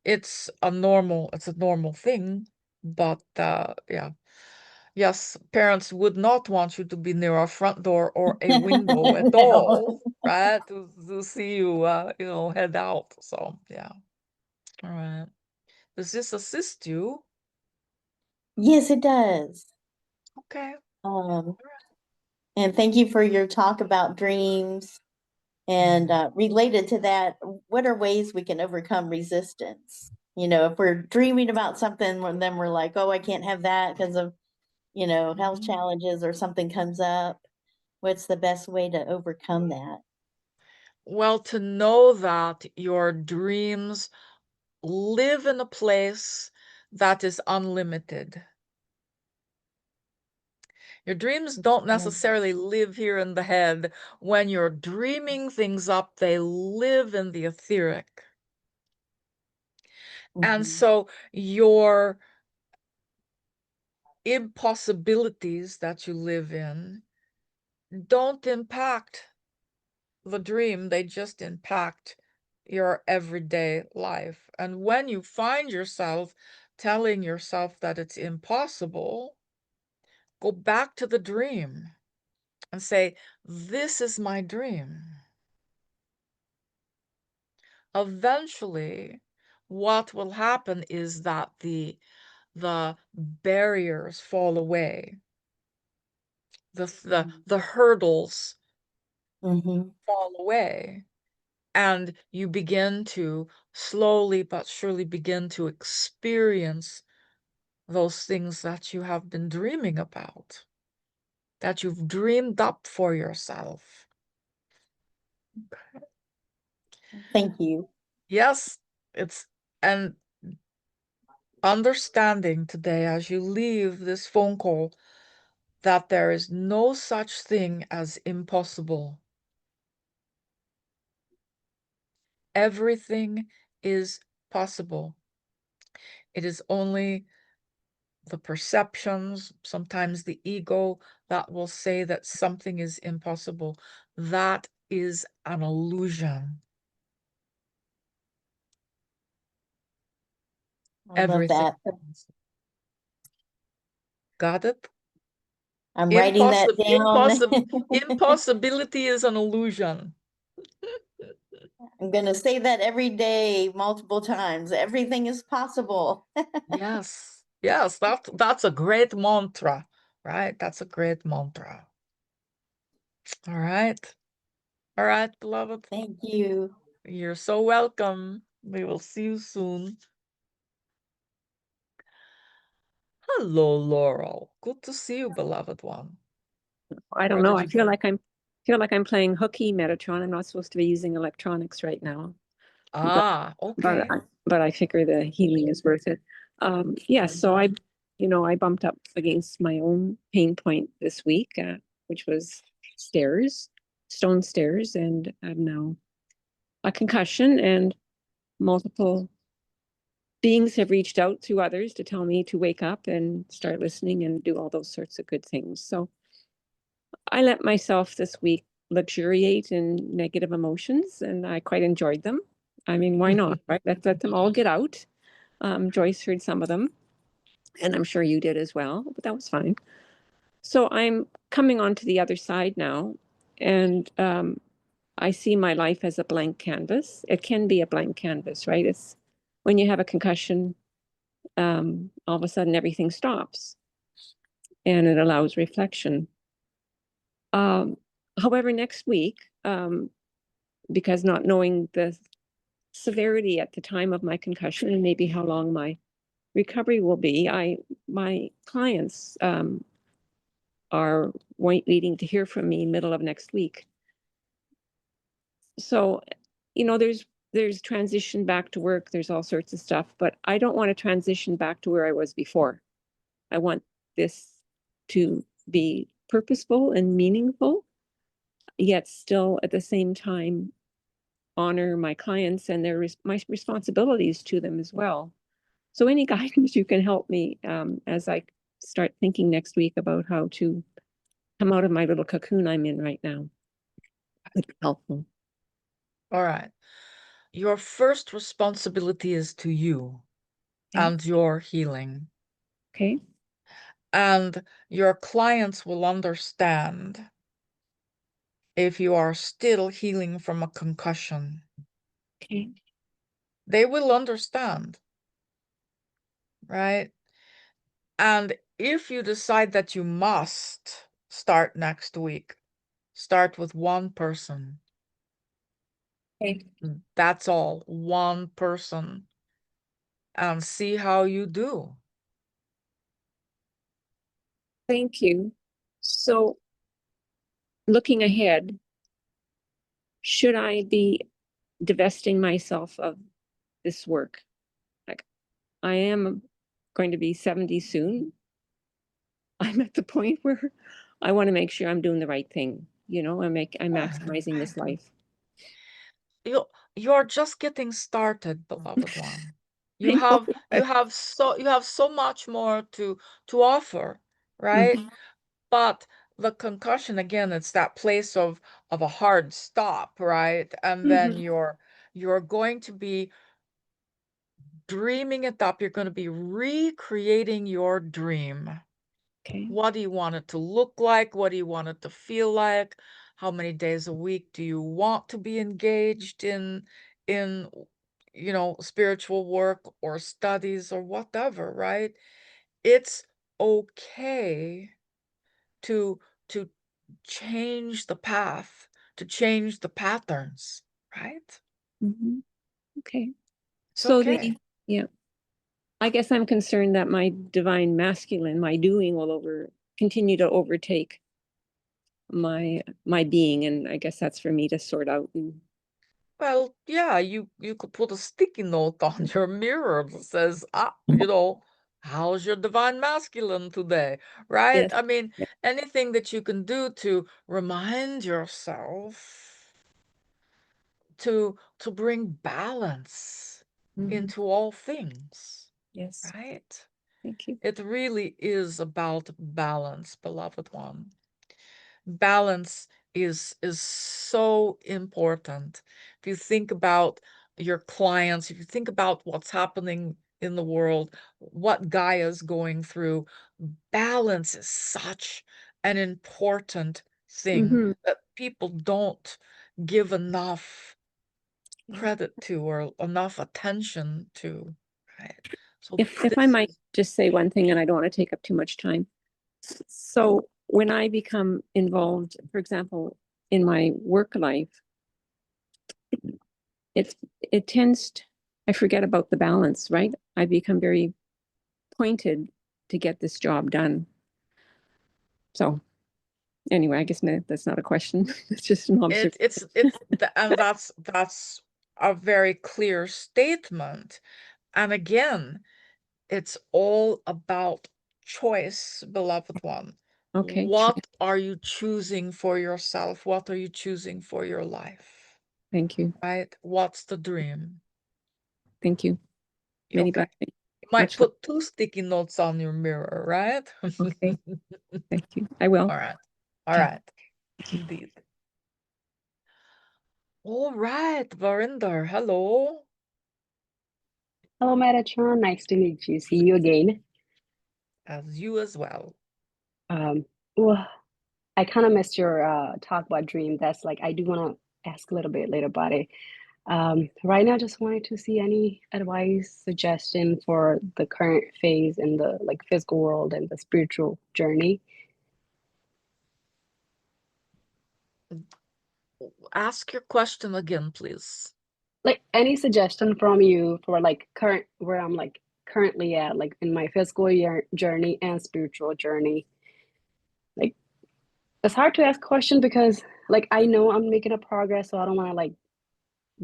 it's a normal thing, but yeah. Yes, parents would not want you to be near a front door or a window at No. all, right? To see you, head out. So, yeah. All right. Does this assist you? Yes, it does. Okay. And thank you for your talk about dreams. And related to that, what are ways we can overcome resistance? If we're dreaming about something, and then we're like, oh, I can't have that because of, health challenges or something comes up. What's the best way to overcome that? Well, to know that your dreams live in a place that is unlimited. Your dreams don't necessarily live here in the head. When you're dreaming things up, they live in the etheric. And so your impossibilities that you live in don't impact the dream, they just impact your everyday life. And when you find yourself telling yourself that it's impossible, go back to the dream and say, this is my dream. Eventually, what will happen is that the barriers fall away. The hurdles fall away, and you begin to slowly but surely begin to experience those things that you have been dreaming about, that you've dreamed up for yourself. Thank you. Yes, and understanding today as you leave this phone call that there is no such thing as impossible. Everything is possible. It is only the perceptions, sometimes the ego, that will say that something is impossible. That is an illusion. I love that. Got it? I'm writing that down. Impossibility is an illusion. I'm going to say that every day, multiple times. Everything is possible. Yes, that's a great mantra, right? That's a great mantra. All right, beloved. Thank you. You're so welcome. We will see you soon. Hello, Laurel. Good to see you, beloved one. I don't know. I feel like I'm playing hooky Metatron. I'm not supposed to be using electronics right now. Okay. But I figure the healing is worth it. Yeah, so I bumped up against my own pain point this week, which was stone stairs, and I have now a concussion, and multiple beings have reached out through others to tell me to wake up and start listening and do all those sorts of good things. So I let myself this week luxuriate in negative emotions, and I quite enjoyed them. I mean, why not, right? Let them all get out. Joyce heard some of them, and I'm sure you did as well, but that was fine. So I'm coming on to the other side now, and I see my life as a blank canvas. It can be a blank canvas, right? It's when you have a concussion, all of a sudden everything stops, and it allows reflection. However, next week, because not knowing the severity at the time of my concussion and maybe how long my recovery will be, my clients are waiting to hear from me middle of next week. So, there's transition back to work, there's all sorts of stuff, but I don't want to transition back to where I was before. I want this to be purposeful and meaningful, yet still at the same time honor my clients and my responsibilities to them as well. So any guidance you can help me as I start thinking next week about how to come out of my little cocoon I'm in right now would be helpful. All right. Your first responsibility is to you and your healing. Okay. And your clients will understand if you are still healing from a concussion. Okay. They will understand, right? And if you decide that you must start next week, start with one person. Okay. That's all, one person, and see how you do. Thank you. So looking ahead, should I be divesting myself of this work? Like, I am going to be 70 soon. I'm at the point where I want to make sure I'm doing the right thing. I'm maximizing this life. You're just getting started, beloved one. You I know. have so much more to offer, right? But the concussion, again, it's that place of a hard stop, right? And then you're going to be dreaming it up. You're going to be recreating your dream. Okay. What do you want it to look like? What do you want it to feel like? How many days a week do you want to be engaged in spiritual work or studies or whatever, right? It's okay to change the path, to change the patterns, right? Okay. It's So okay. I guess I'm concerned that my divine masculine, my doing, will continue to overtake my being, and I guess that's for me to sort out. Well, yeah, you could put a sticky note on your mirror that says, how's your divine masculine today, right? Yes. I mean, anything that you can do to remind yourself to bring balance into all things. Yes. Right? Thank you. It really is about balance, beloved one. Balance is so important. If you think about your clients, if you think about what's happening in the world, what Gaia's going through, balance is such an important thing that people don't give enough credit to or enough attention to, right? So If I might just say one thing, and I don't want to take up too much time. So when I become involved, for example, in my work life, it tends to, I forget about the balance, right? I become very pointed to get this job done. So anyway, I guess that's not a question. It's just an observation. And that's a very clear statement. And again, it's all about choice, beloved one. Okay. What are you choosing for yourself? What are you choosing for your life? Thank you. Right? What's the dream? Thank you. Many Okay. blessings. You might Much love. put 2 sticky notes on your mirror, right? Okay. Thank you. I will. All right. All Okay. right. Indeed. All right, Varinder, hello. Hello, Metatron. Nice to meet you. See you again. As you as well. Well, I kind of missed your talk about dream. That's like I do want to ask a little bit later about it. Right now, just wanted to see any advice, suggestion for the current phase in the like physical world and the spiritual journey. Ask your question again, please. Like any suggestion from you for like current where I'm like currently at, like in my physical year journey and spiritual journey. Like it's hard to ask question because like I know I'm making a progress, so I don't want to like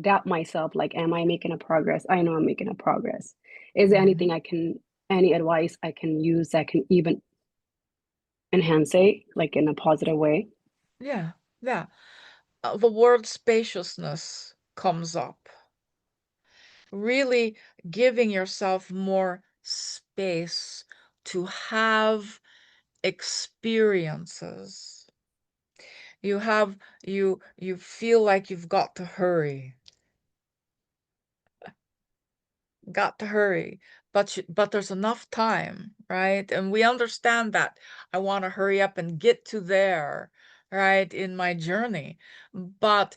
doubt myself. Like, am I making a progress? I know I'm making a progress. Is there anything I can, any advice I can use that can even enhance it, like in a positive way? Yeah, yeah. The word spaciousness comes up. Really giving yourself more space to have experiences. You feel like you've got to hurry. Got to hurry, but there's enough time, right? And we understand that I want to hurry up and get to there, right, in my journey. But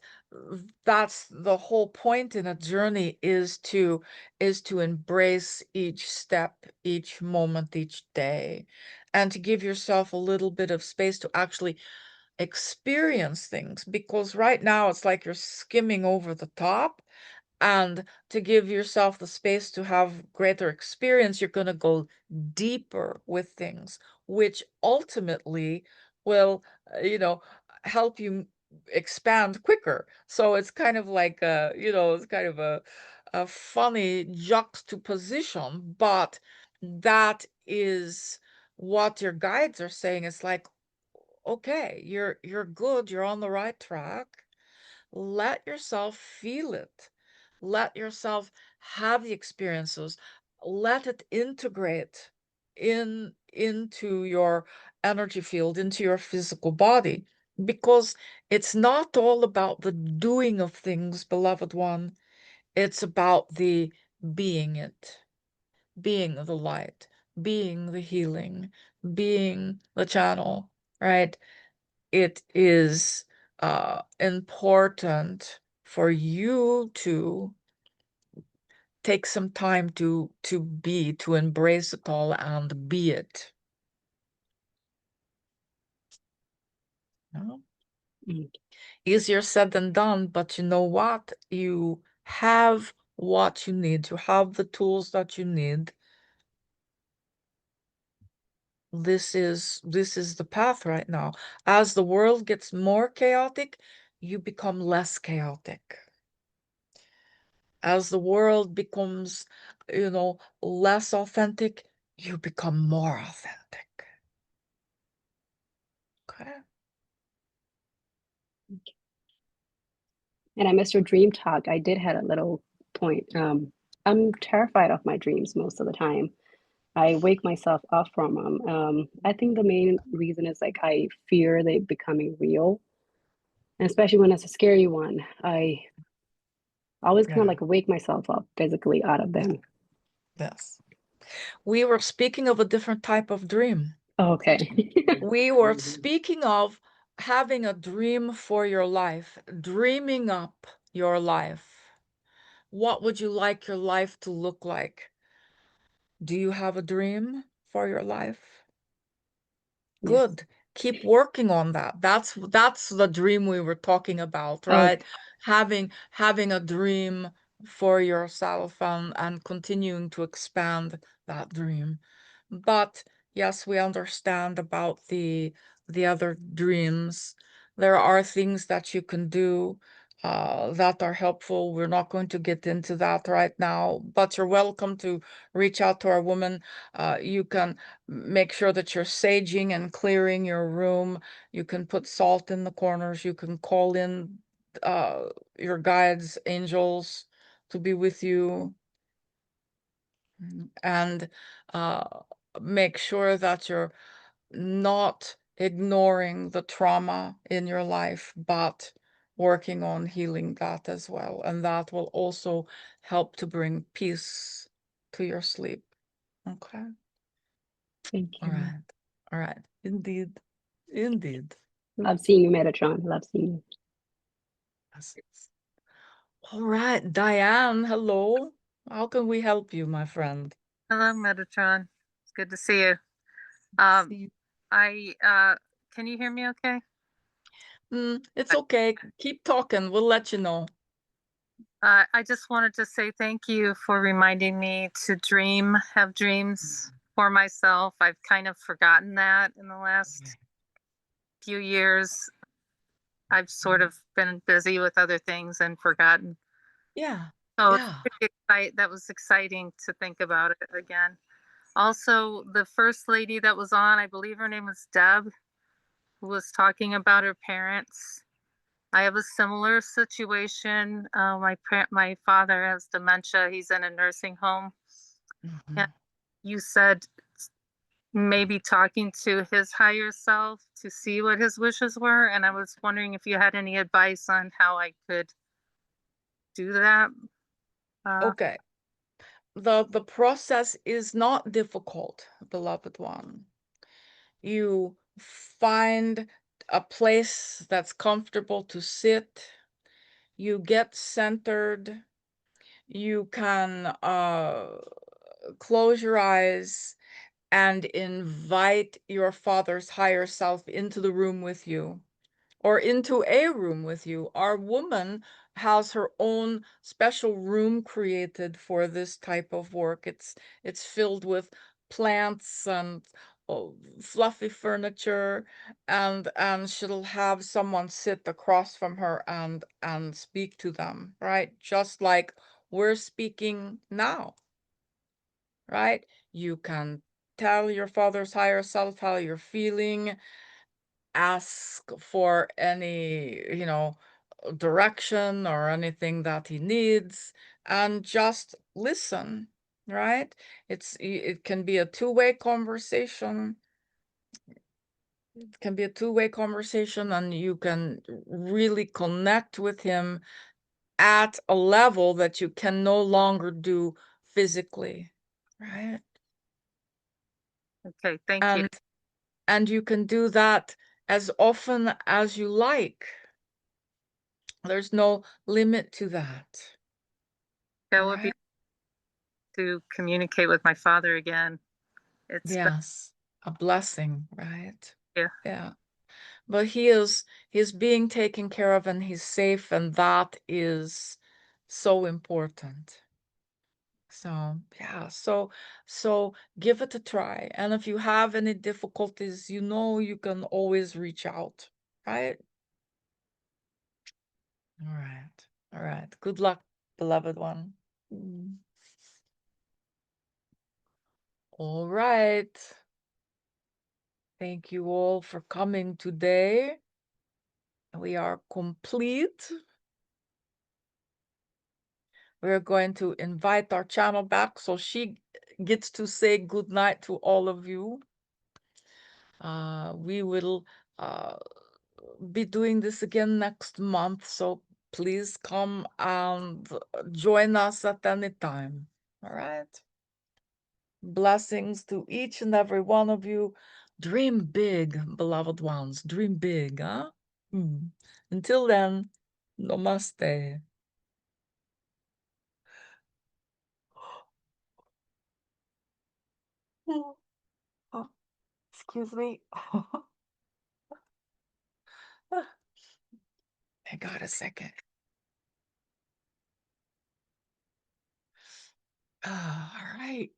that's the whole point in a journey is to embrace each step, each moment, each day, and to give yourself a little bit of space to actually experience things, because right now it's like you're skimming over the top. And to give yourself the space to have greater experience, you're going to go deeper with things, which ultimately will, help you expand quicker. So it's kind of like it's kind of a funny juxtaposition, but that is what your guides are saying. It's like, okay, you're good, you're on the right track. Let yourself feel it. Let yourself have the experiences. Let it integrate into your energy field, into your physical body, because it's not all about the doing of things, beloved one. It's about the being it, being the light, being the healing, being the channel, right? It is important for you to take some time to embrace it all and be it. No? Easier said than done, but you know what? You have what you need. You have the tools that you need. This is the path right now. As the world gets more chaotic, you become less chaotic. As the world becomes, less authentic, you become more authentic. Okay. And I missed your dream talk. I did had a little point. I'm terrified of my dreams most of the time. I wake myself up from them. I think the main reason is like I fear they becoming real, and especially when it's a scary one. I always kind of like wake myself up physically out of them. Yes. We were speaking of a different type of dream. Oh, okay. We were speaking of having a dream for your life, dreaming up your life. What would you like your life to look like? Do you have a dream for your life? Good. Yes. Keep working on that. That's the dream we were talking about, right? Okay. Having a dream for yourself and continuing to expand that dream. But yes, we understand about the other dreams. There are things that you can do that are helpful. We're not going to get into that right now, but you're welcome to reach out to our woman. You can make sure that you're saging and clearing your room. You can put salt in the corners. You can call in your guides, angels, to be with you. And make sure that you're not ignoring the trauma in your life, but working on healing that as well. And that will also help to bring peace to your sleep. Okay. Thank All you. right. All right. Indeed. Indeed. Love seeing you, Metatron. Love seeing you. Yes. All right. Diane, hello. How can we help you, my friend? Hello, Metatron. It's good to see you. See you. Can you hear me okay? It's okay. Keep talking. We'll let you know. I just wanted to say thank you for reminding me to have dreams for myself. I've kind of forgotten that in the last few years. I've sort of been busy with other things and forgotten. Yeah. So Yeah. that was exciting to think about it again. Also, the first lady that was on, I believe her name was Deb, who was talking about her parents. I have a similar situation. My father has dementia. He's in a nursing home. And you said maybe talking to his higher self to see what his wishes were. And I was wondering if you had any advice on how I could do that. Okay. The process is not difficult, beloved one. You find a place that's comfortable to sit. You get centered. You can close your eyes and invite your father's higher self into the room with you, or into a room with you. Our woman has her own special room created for this type of work. It's filled with plants and fluffy furniture, and she'll have someone sit across from her and speak to them, right? Just like we're speaking now, right? You can tell your father's higher self how you're feeling, ask for any, direction or anything that he needs, and just listen, right? It can be a two-way conversation. It can be a two-way conversation, and you can really connect with him at a level that you can no longer do physically, right? Okay, thank you. And you can do that as often as you like. There's no limit to that. That would be to communicate with my father again. Yes, a blessing, right? Yeah. Yeah. But he's being taken care of, and he's safe, and that is so important. So yeah, so give it a try. And if you have any difficulties, you can always reach out, right? All right. All right. Good luck, beloved one. All right. Thank you all for coming today. We are complete. We're going to invite our channel back so she gets to say good night to all of you. We will be doing this again next month, so please come and join us at any time. All right. Blessings to each and every one of you. Dream big, beloved ones. Dream big, huh? Until then, namaste. Oh, excuse me. I got a second. All right.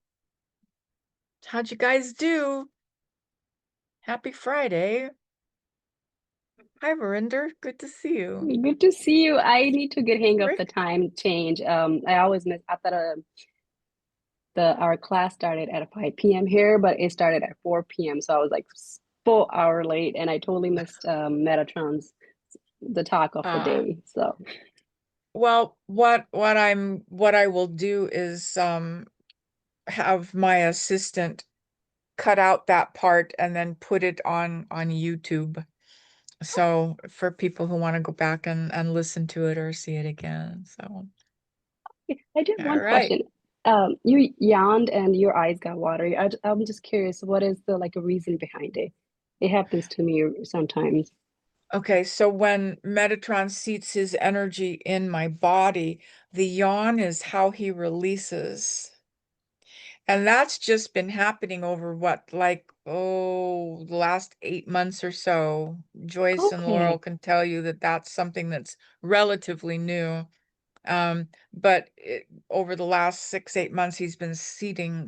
How'd you guys do? Happy Friday. Hi, Verinder. Good to see you. Good to see you. I need to get hang of Rick? the time change. I always miss. I thought our class started at 5 p.m. here, but it started at 4 p.m. So I was like full hour late, and I totally missed Metatron's the talk of the day. So Well, what I will do is have my assistant cut out that part and then put it on YouTube. So for people who want to go back and listen to it or see it again. So I do have all one right. question. You yawned and your eyes got watery. I'm just curious, what is the like a reason behind it? It happens to me sometimes. Okay, so when Metatron seats his energy in my body, the yawn is how he releases. And that's just been happening over what, like, the last 8 months or so. Joyce and Laurel Okay. can tell you that that's something that's relatively new. But over the last 6, 8 months, he's been seating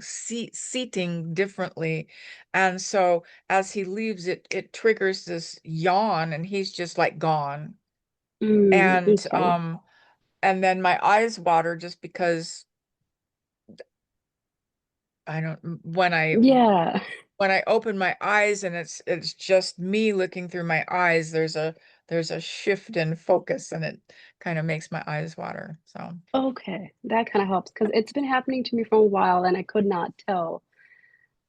differently. And so as he leaves, it triggers this yawn and he's just like gone. And Okay. and then my eyes water just because when Yeah. I open my eyes and it's just me looking through my eyes, there's a shift in focus and it kind of makes my eyes water. So Okay. That kind of helps because it's been happening to me for a while and I could not tell.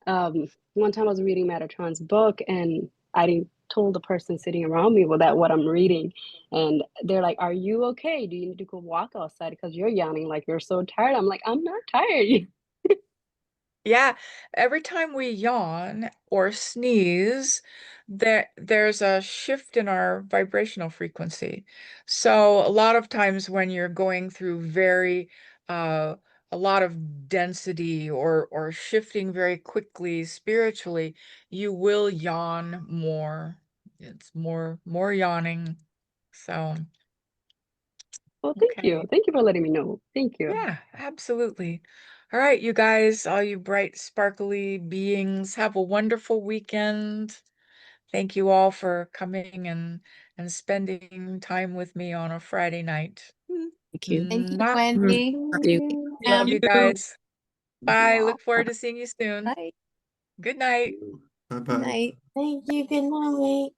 One time I was reading Metatron's book and I told the person sitting around me, well, that what I'm reading. And they're like, are you okay? Do you need to go walk outside because you're yawning like you're so tired? I'm like, I'm not tired. yeah, every time we yawn or sneeze, there's a shift in our vibrational frequency. So a lot of times when you're going through very a lot of density or shifting very quickly spiritually, you will yawn more. It's more yawning. So, Well, thank you. okay. Thank you for letting me know. Thank you. Yeah, absolutely. All right, you guys, all you bright, sparkly beings, have a wonderful weekend. Thank you all for coming and spending time with me on a Friday night. Thank you. Thank you, Mwah. Wendy. Love you. Love you guys. Thank you Bye. all. Look forward to seeing you soon. Bye. Good night. Bye Good bye. night. Thank you. Good night.